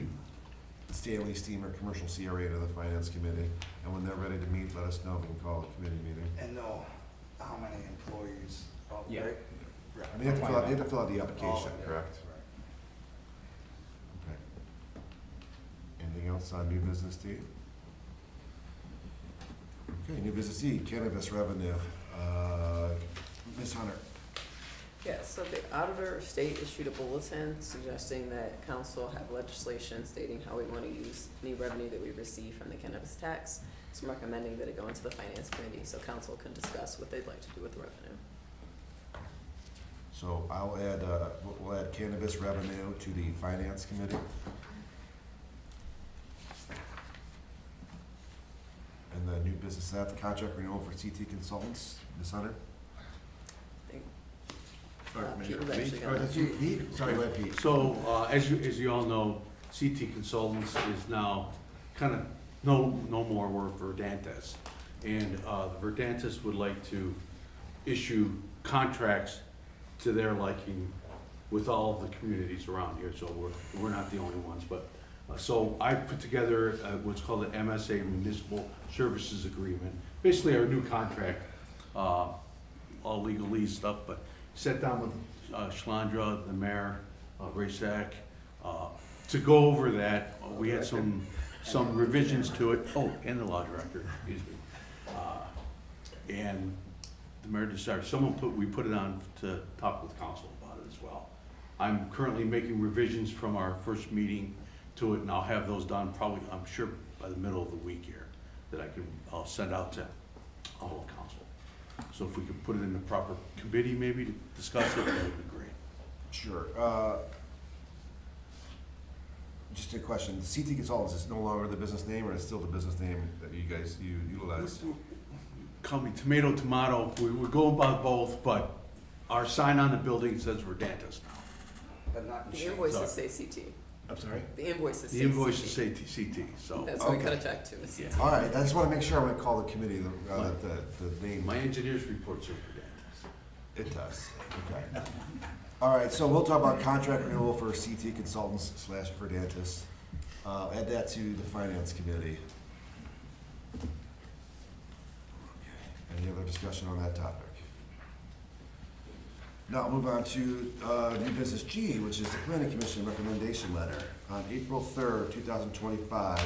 Stanley Steamer Commercial CRA into the finance committee, and when they're ready to meet, let us know, we can call a committee meeting. and know how many employees, Yeah. right? And they have to fill out the application, Oh, correct? Okay. Anything else on new business D? Okay, new business E, cannabis revenue. Ms. Hunter. Yes, so the auditor of state issued a bulletin suggesting that council have legislation stating how we want to use any revenue that we receive from the cannabis tax. So I'm recommending that it go into the finance committee so council can discuss what they'd like to do with the revenue. So we'll add cannabis revenue to the finance committee. And the new business F, contract renewal for CT consultants, Ms. Hunter? Pete was actually Oh, gonna- that's you, Pete? Sorry, go ahead, Pete. So, as you all know, CT Consultants is now kind of no more work for Verdantis. And, the Verdantis would like to issue contracts to their liking with all of the communities around here, so we're not the only ones, but, so I put together, what's called an MSA Municipal Services Agreement, basically our new contract, all legalese stuff, but sat down with Shlandra, the mayor, Raysack, to go over that. We had some revisions to it. Oh, and the law director, excuse me. And the mayor decided, we put it on to talk with council about it as well. I'm currently making revisions from our first meeting to it, and I'll have those done probably, I'm sure, by the middle of the week here, that I'll send out to all of council. So if we could put it in the proper committee maybe to discuss it, that would be great. Sure. Just a question, CT Consultants is no longer the business name, or is still the business name that you guys utilize? Call me tomato, tomato, we're going by both, but our sign on the building says Verdantis now. But not The invoices say CT. I'm sorry? The invoices say The invoices CT. say CT, so. That's what we Okay. gotta check too, is CT. All right, I just want to make sure I'm going to call the committee, the name. My engineer's report says Verdantis. It does, okay. All right, so we'll talk about contract renewal for CT Consultants / Verdantis. Add that to the finance committee. Okay. Any other discussion on that topic? Now I'll move on to new business G, which is the planning commission recommendation letter. On April 3rd, 2025,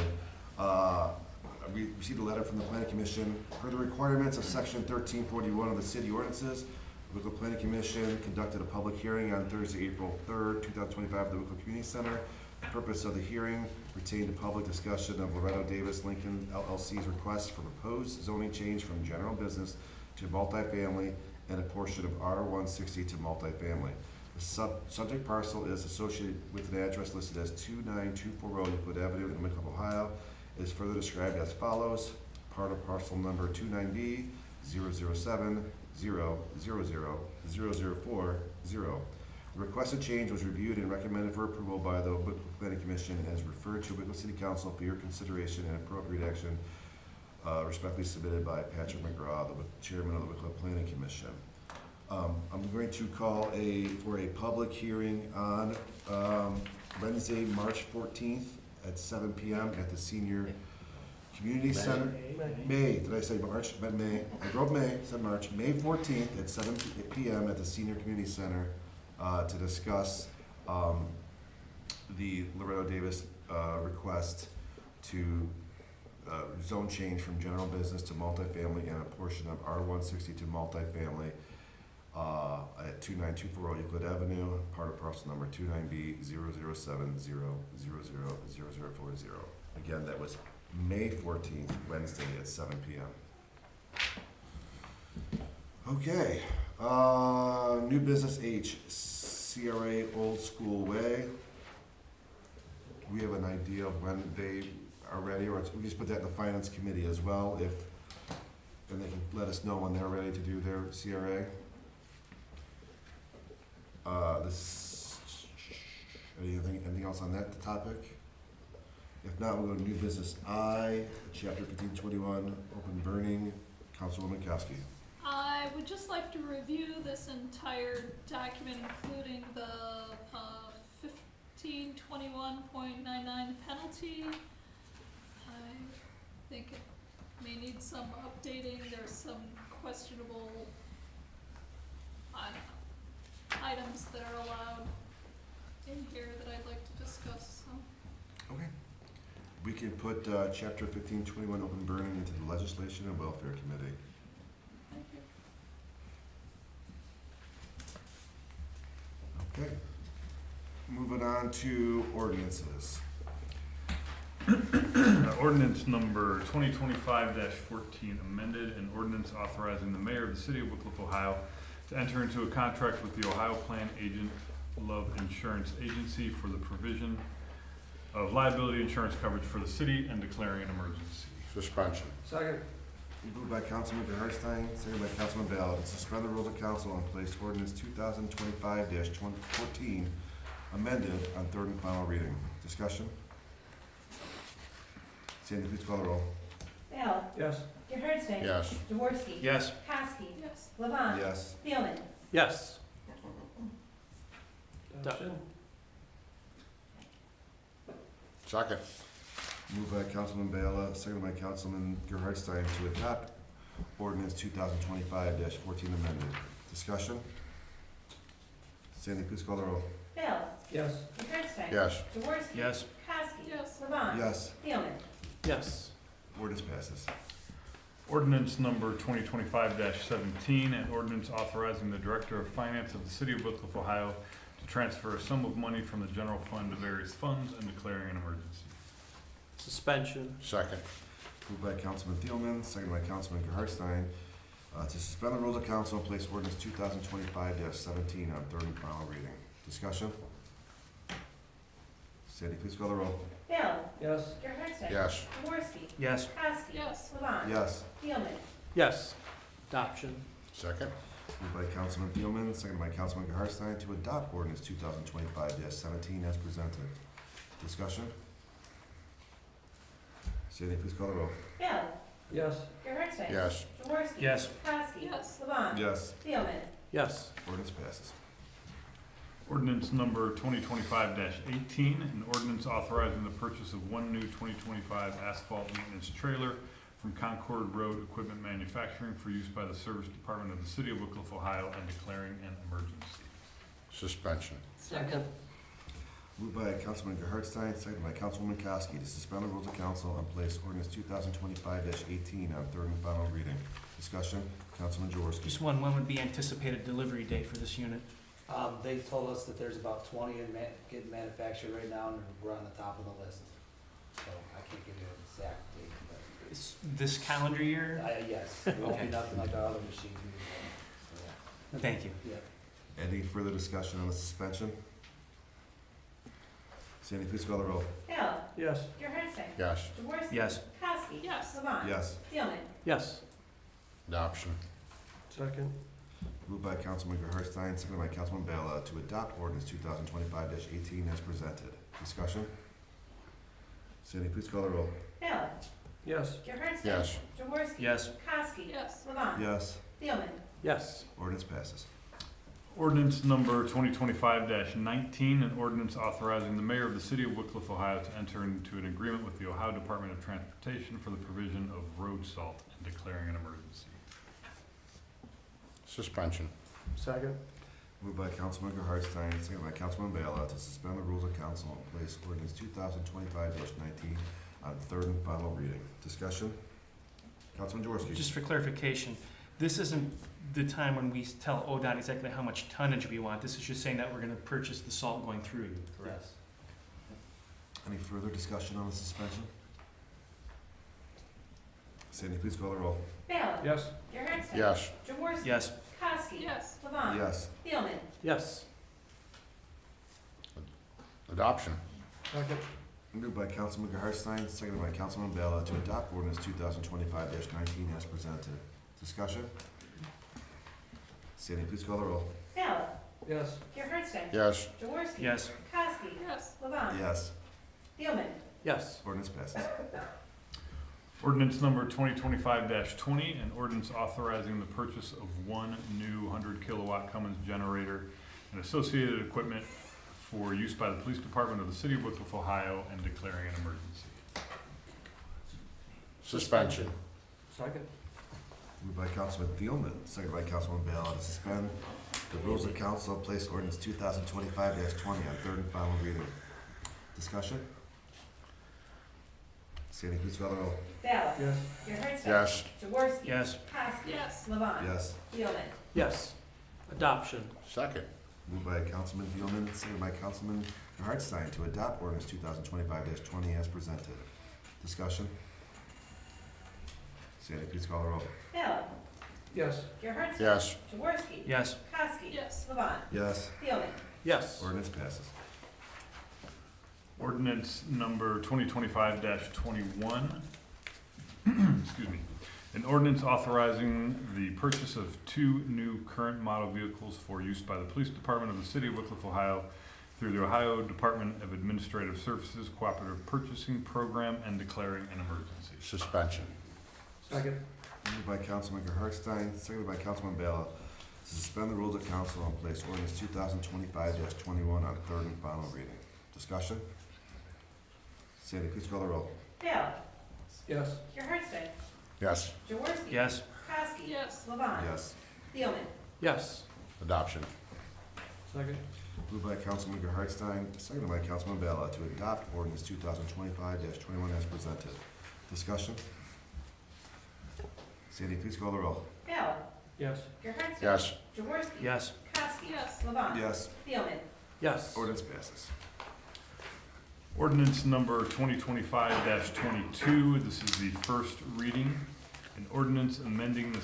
we received a letter from the planning commission per the requirements of section 1341 of the city ordinances. The Wickliffe Planning Commission conducted a public hearing on Thursday, April 3rd, 2025 at the Wickliffe Community Center. The purpose of the hearing pertained to public discussion of Loretto Davis Lincoln LLC's request for proposed zoning change from general business to multifamily and a portion of R160 to multifamily. The subject parcel is associated with an address listed as 29240 Euclid Avenue in Wickliffe, Ohio. It is further described as follows. Part of parcel number 29B 007 0000040. The requested change was reviewed and recommended for approval by the Wickliffe Planning Commission and is referred to Wickliffe City Council for your consideration and appropriate action, respectfully submitted by Patrick McGraw, the chairman of the Wickliffe Planning Commission. I'm going to call for a public hearing on Wednesday, March 14th at 7 p.m. at the Senior Community Center. May, did I say March? I meant May. I wrote May, said March. May 14th at 7 p.m. at the Senior Community Center to discuss the Loretto Davis request to zone change from general business to multifamily and a portion of R160 to multifamily at 29240 Euclid Avenue, part of parcel number 29B 007000040. Again, that was May 14th, Wednesday at 7 p.m. Okay, new business H, CRA Old School Way. We have an idea of when they are ready, or we just put that in the finance committee as well, and they can let us know when they're ready to do their CRA. Anything else on that topic? If not, we'll go to new business I, chapter 1521, open burning. Councilwoman Kowski. I would just like to review this entire document, including the 1521.99 penalty. I think it may need some updating. There's some questionable items that are allowed in here that I'd like to discuss. So. Okay. We can put chapter 1521, open burning, into the Legislation and Welfare Committee. Thank you. Okay. Moving on to ordinances. Ordinance number 2025-14 amended, an ordinance authorizing the mayor of the city of Wickliffe, Ohio to enter into a contract with the Ohio Plan Agent Love Insurance Agency for the provision of liability insurance coverage for the city and declaring an emergency. Suspension. Second. Moved by Councilman Hartstein, seconded by Councilman Ballard, to suspend the rules of council and place ordinance 2025-14 amended on third and final reading. Discussion? Sandy, please call the roll. Ballard. Yes. Gerhardstein. Yes. Jaworski. Yes. Kowski. Yes. Levon. Yes. Thielman. Yes. Adoption. Second. Moved by Councilman Ballard, seconded by Councilman Gerhardstein, to adopt ordinance 2025-14 amended. Discussion? Sandy, please call the roll. Ballard. Yes. Gerhardstein. Yes. Jaworski. Yes. Kowski. Yes. Levon. Yes. Thielman. Yes. Ordinance passes. Ordinance number 2025-17, an ordinance authorizing the Director of Finance of the City of Wickliffe, Ohio to transfer a sum of money from the general fund to various funds and declaring an emergency. Suspension. Second. Moved by Councilman Thielman, seconded by Councilman Gerhardstein, to suspend the rules of council and place ordinance 2025-17 on third and final reading. Discussion? Sandy, please call the roll. Ballard. Yes. Gerhardstein. Yes. Jaworski. Yes. Kowski. Yes. Levon. Yes. Thielman. Yes. Adoption. Second. Moved by Councilman Thielman, seconded by Councilman Gerhardstein, to adopt ordinance 2025-17 as presented. Discussion? Sandy, please call the roll. Ballard. Yes. Gerhardstein. Yes. Jaworski. Yes. Kowski. Yes. Levon. Yes. Thielman. Yes. Ordinance passes. Ordinance number 2025-18, an ordinance authorizing the purchase of one new 2025 asphalt maintenance trailer from Concord Road Equipment Manufacturing for use by the Service Department of the City of Wickliffe, Ohio, and declaring an emergency. Suspension. Second. Moved by Councilman Gerhardstein, seconded by Councilwoman Kowski, to suspend the rules of council and place ordinance 2025-18 on third and final reading. Discussion? Councilman Jaworski. Just when would be anticipated delivery date for this unit? They told us that there's about 20 getting manufactured right now, and we're on the top of the list. So I can't give you an exact date, but, Is this calendar year? yes, it won't be Okay. nothing like our other machines. So, yeah. Thank you. Yeah. Any further discussion on the suspension? Sandy, please call the roll. Ballard. Yes. Gerhardstein. Yes. Jaworski. Yes. Kowski. Yes. Levon. Yes. Thielman. Yes. Adoption. Second. Moved by Councilman Gerhardstein, seconded by Councilman Bella, to adopt ordinance 2025-18 as presented. Discussion? Sandy, please call the roll. Ballard. Yes. Gerhardstein. Yes. Jaworski. Yes. Kowski. Yes. Levon. Yes. Thielman. Yes. Ordinance passes. Ordinance number 2025-19, an ordinance authorizing the mayor of the City of Wickliffe, Ohio to enter into an agreement with the Ohio Department of Transportation for the provision of road salt and declaring an emergency. Suspension. Second. Moved by Councilman Gerhardstein, seconded by Councilman Bella, to suspend the rules of council and place ordinance 2025-19 on third and final reading. Discussion? Councilman Jaworski. Just for clarification, this isn't the time when we tell ODOT exactly how much tonnage we want. This is just saying that we're gonna purchase the salt going through you, correct? Yes. Any further discussion on the suspension? Sandy, please call the roll. Ballard. Yes. Gerhardstein. Yes. Jaworski. Yes. Kowski. Yes. Levon. Yes. Thielman. Yes. Adoption. Second. Moved by Councilman Hartstein, seconded by Councilman Bella to adopt ordinance 2025-19 as presented. Discussion? Sandy, please call the roll. Ballard. Yes. Gerhardstein. Yes. Jaworski. Yes. Kowski. Yes. Levon. Yes. Thielman. Yes. Ordinance passes. Ordinance number 2025-20, an ordinance authorizing the purchase of one new 100-kilowatt Cummins generator and associated equipment for use by the Police Department of the City of Wickliffe, Ohio, and declaring an emergency. Suspension. Second. Moved by Councilman Thielman, seconded by Councilman Bella to suspend the rules of council and place ordinance 2025-20 on third and final reading. Discussion? Sandy, please call the roll. Ballard. Yes. Gerhardstein. Yes. Jaworski. Yes. Kowski. Yes. Levon. Yes. Thielman. Yes. Adoption. Second. Moved by Councilman Thielman, seconded by Councilman Hartstein to adopt ordinance 2025-20 as presented. Discussion? Sandy, please call the roll. Ballard. Yes. Gerhardstein. Yes. Jaworski. Yes. Kowski. Yes. Levon. Yes. Thielman. Yes. Ordinance passes. Ordinance number 2025-21. Excuse me. An ordinance authorizing the purchase of two new current model vehicles for use by the Police Department of the City of Wickliffe, Ohio through the Ohio Department of Administrative Services Cooperative Purchasing Program and declaring an emergency. Suspension. Second. Moved by Councilman Hartstein, seconded by Councilman Bella to suspend the rules of council and place ordinance 2025-21 on third and final reading. Discussion? Sandy, please call the roll. Ballard. Yes. Gerhardstein. Yes. Jaworski. Yes. Kowski. Yes. Levon. Yes. Thielman. Yes. Adoption. Second. Moved by Councilman Hartstein, seconded by Councilman Bella to adopt ordinance 2025-21 as presented. Discussion? Sandy, please call the roll. Ballard. Yes. Gerhardstein. Yes. Jaworski. Yes. Kowski. Yes. Levon. Yes. Thielman. Yes. Ordinance passes. Ordinance number 2025-22, this is the first reading. An ordinance amending the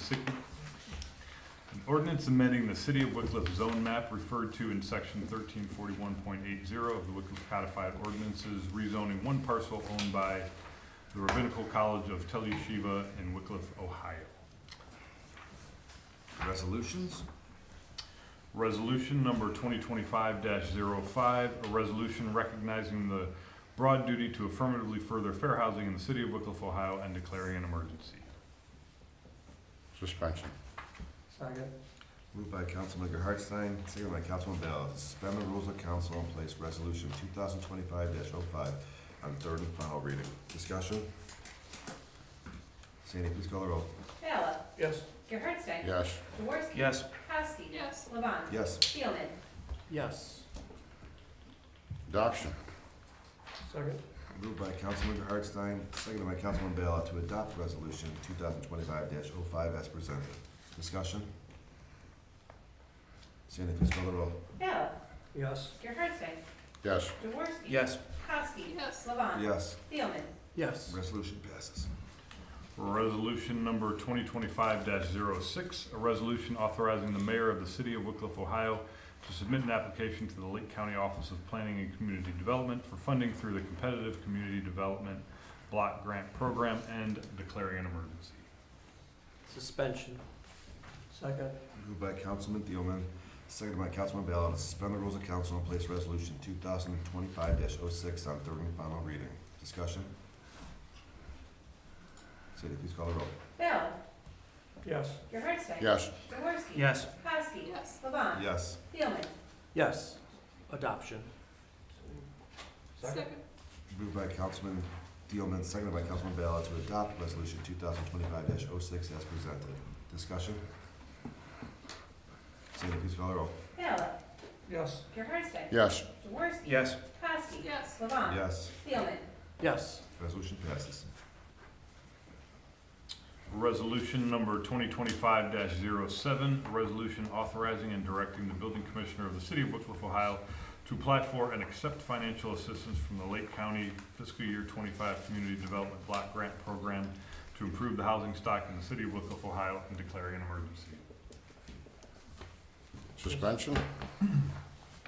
City of Wickliffe zone map referred to in section 1341.80 of the Wickliffe Codified Ordinances, rezoning one parcel owned by the Rabbinical College of Tel Yeshiva in Wickliffe, Ohio. Resolutions? Resolution number 2025-05, a resolution recognizing the broad duty to affirmatively further fair housing in the City of Wickliffe, Ohio, and declaring an emergency. Suspension. Second. Moved by Councilman Hartstein, seconded by Councilman Bell to suspend the rules of council and place resolution 2025-05 on third and final reading. Discussion? Sandy, please call the roll. Ballard. Yes. Gerhardstein. Yes. Jaworski. Yes. Kowski. Yes. Levon. Yes. Thielman. Yes. Adoption. Second. Moved by Councilman Hartstein, seconded by Councilman Bell to adopt resolution 2025-05 as presented. Discussion? Sandy, please call the roll. Ballard. Yes. Gerhardstein. Yes. Jaworski. Yes. Kowski. Yes. Levon. Yes. Thielman. Yes. Resolution passes. Resolution number 2025-06, a resolution authorizing the mayor of the City of Wickliffe, Ohio to submit an application to the Lake County Office of Planning and Community Development for funding through the Competitive Community Development Block Grant Program and declaring an emergency. Suspension. Second. Moved by Councilman Thielman, seconded by Councilman Bell to suspend the rules of council and place resolution 2025-06 on third and final reading. Discussion? Sandy, please call the roll. Ballard. Yes. Gerhardstein. Yes. Jaworski. Yes. Kowski. Yes. Levon. Yes. Thielman. Yes. Adoption. Second. Moved by Councilman Thielman, seconded by Councilman Bell to adopt resolution 2025-06 as presented. Discussion? Sandy, please call the roll. Ballard. Yes. Gerhardstein. Yes. Jaworski. Yes. Kowski. Yes. Levon. Yes. Thielman. Yes. Resolution passes. Resolution number 2025-07, a resolution authorizing and directing the building commissioner of the City of Wickliffe, Ohio to apply for and accept financial assistance from the Lake County Fiscal Year 25 Community Development Block Grant Program to improve the housing stock in the City of Wickliffe, Ohio, and declaring an emergency. Suspension.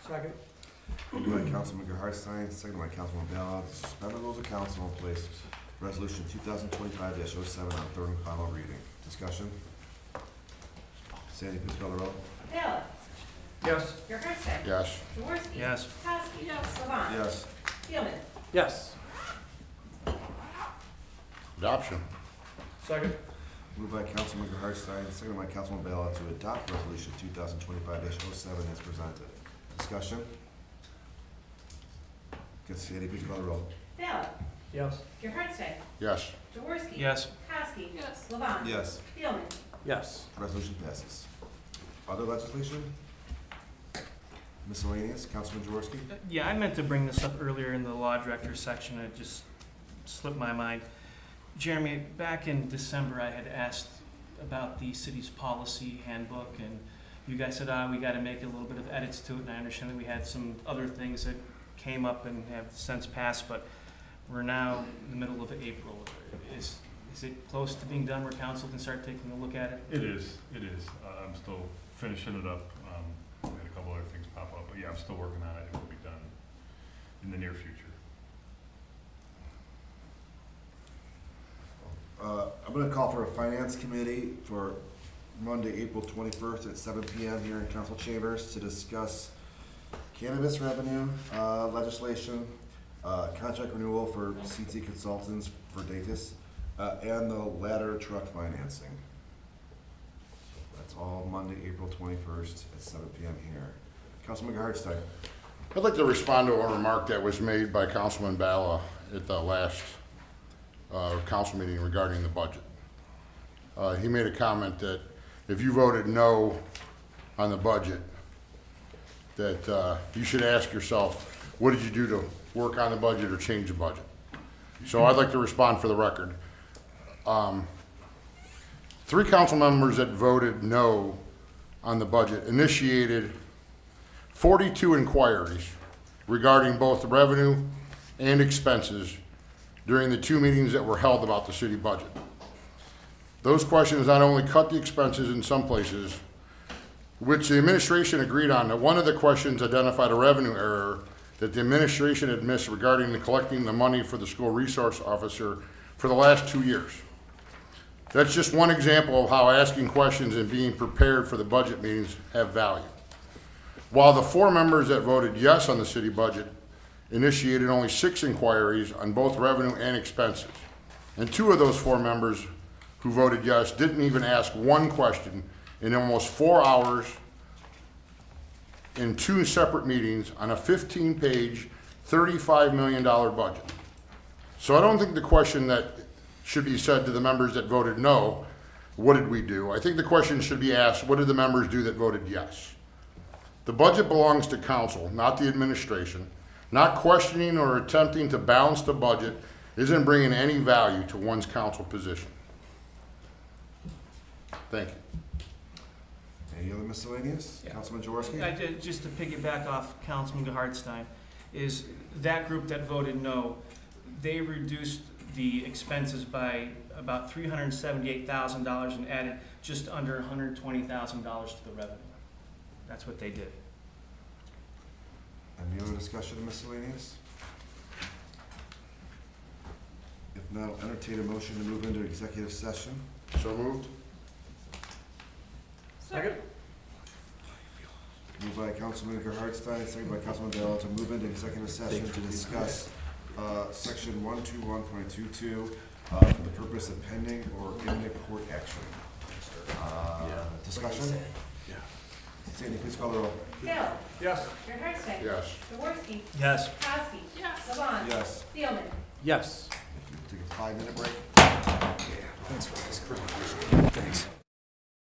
Second. Moved by Councilman Hartstein, seconded by Councilman Ballard, to suspend the rules of council and place resolution 2025-07 on third and final reading. Discussion? Sandy, please call the roll. Ballard. Yes. Gerhardstein. Yes. Jaworski. Yes. Kowski. Yes. Levon. Yes. Steelman. Yes. Adoption. Second. Moved by Councilman Hartstein, seconded by Councilman Ballard, to adopt resolution 2025-07 as presented. Discussion? Sandy, please call the roll. Ballard. Yes. Gerhardstein. Yes. Jaworski. Yes. Kowski. Yes. Levon. Yes. Steelman. Yes. Resolution passes. Other legislation? Miscellaneous, Councilman Jaworski? Yeah, I meant to bring this up earlier in the law director section, it just slipped my mind. Jeremy, back in December, I had asked about the city's policy handbook, and you guys said, we gotta make a little bit of edits to it, and I understand that we had some other things that came up and have since passed, but we're now in the middle of April. Is it close to being done where council can start taking a look at it? It is. I'm still finishing it up. We had a couple other things pop up, but yeah, I'm still working on it. It will be done in the near future. I'm gonna call for a finance committee for Monday, April 21st at 7 PM here in council chambers to discuss cannabis revenue, legislation, contract renewal for CT consultants for Datus, and the ladder truck financing. That's all Monday, April 21st at 7 PM here. Councilman Hartstein. I'd like to respond to a remark that was made by Councilman Bala at the last council meeting regarding the budget. He made a comment that if you voted no on the budget, that you should ask yourself, what did you do to work on the budget or change the budget? So I'd like to respond for the record. 3 council members that voted no on the budget initiated 42 inquiries regarding both revenue and expenses during the 2 meetings that were held about the city budget. Those questions not only cut the expenses in some places, which the administration agreed on, that one of the questions identified a revenue error that the administration had missed regarding the collecting the money for the school resource officer for the last 2 years. That's just one example of how asking questions and being prepared for the budget meetings have value. While the 4 members that voted yes on the city budget initiated only 6 inquiries on both revenue and expenses, and 2 of those 4 members who voted yes didn't even ask one question in almost 4 hours in 2 separate meetings on a 15-page, $35 million budget. So I don't think the question that should be said to the members that voted no, what did we do? I think the question should be asked, what did the members do that voted yes? The budget belongs to council, not the administration. Not questioning or attempting to balance the budget isn't bringing any value to one's council position. Thank you. Any other miscellaneous? Yeah. Councilman Jaworski? I did, just to piggyback off Councilman Hartstein, is that group that voted no, they reduced the expenses by about $378,000 and added just under $120,000 to the revenue. That's what they did. Any other discussion of miscellaneous? If not, I'll entertain a motion to move into executive session. So moved. Second. Moved by Councilman Hartstein, seconded by Councilman Bell to move into executive session to discuss section 121.22 for the purpose of pending or imminent court action. Discussion? Sandy, please call the roll. Ballard. Yes. Gerhardstein. Yes. Jaworski. Yes. Kowski. Yes. Levon. Yes. Steelman. Yes. Take a 5-minute break. Thanks for this. Thanks.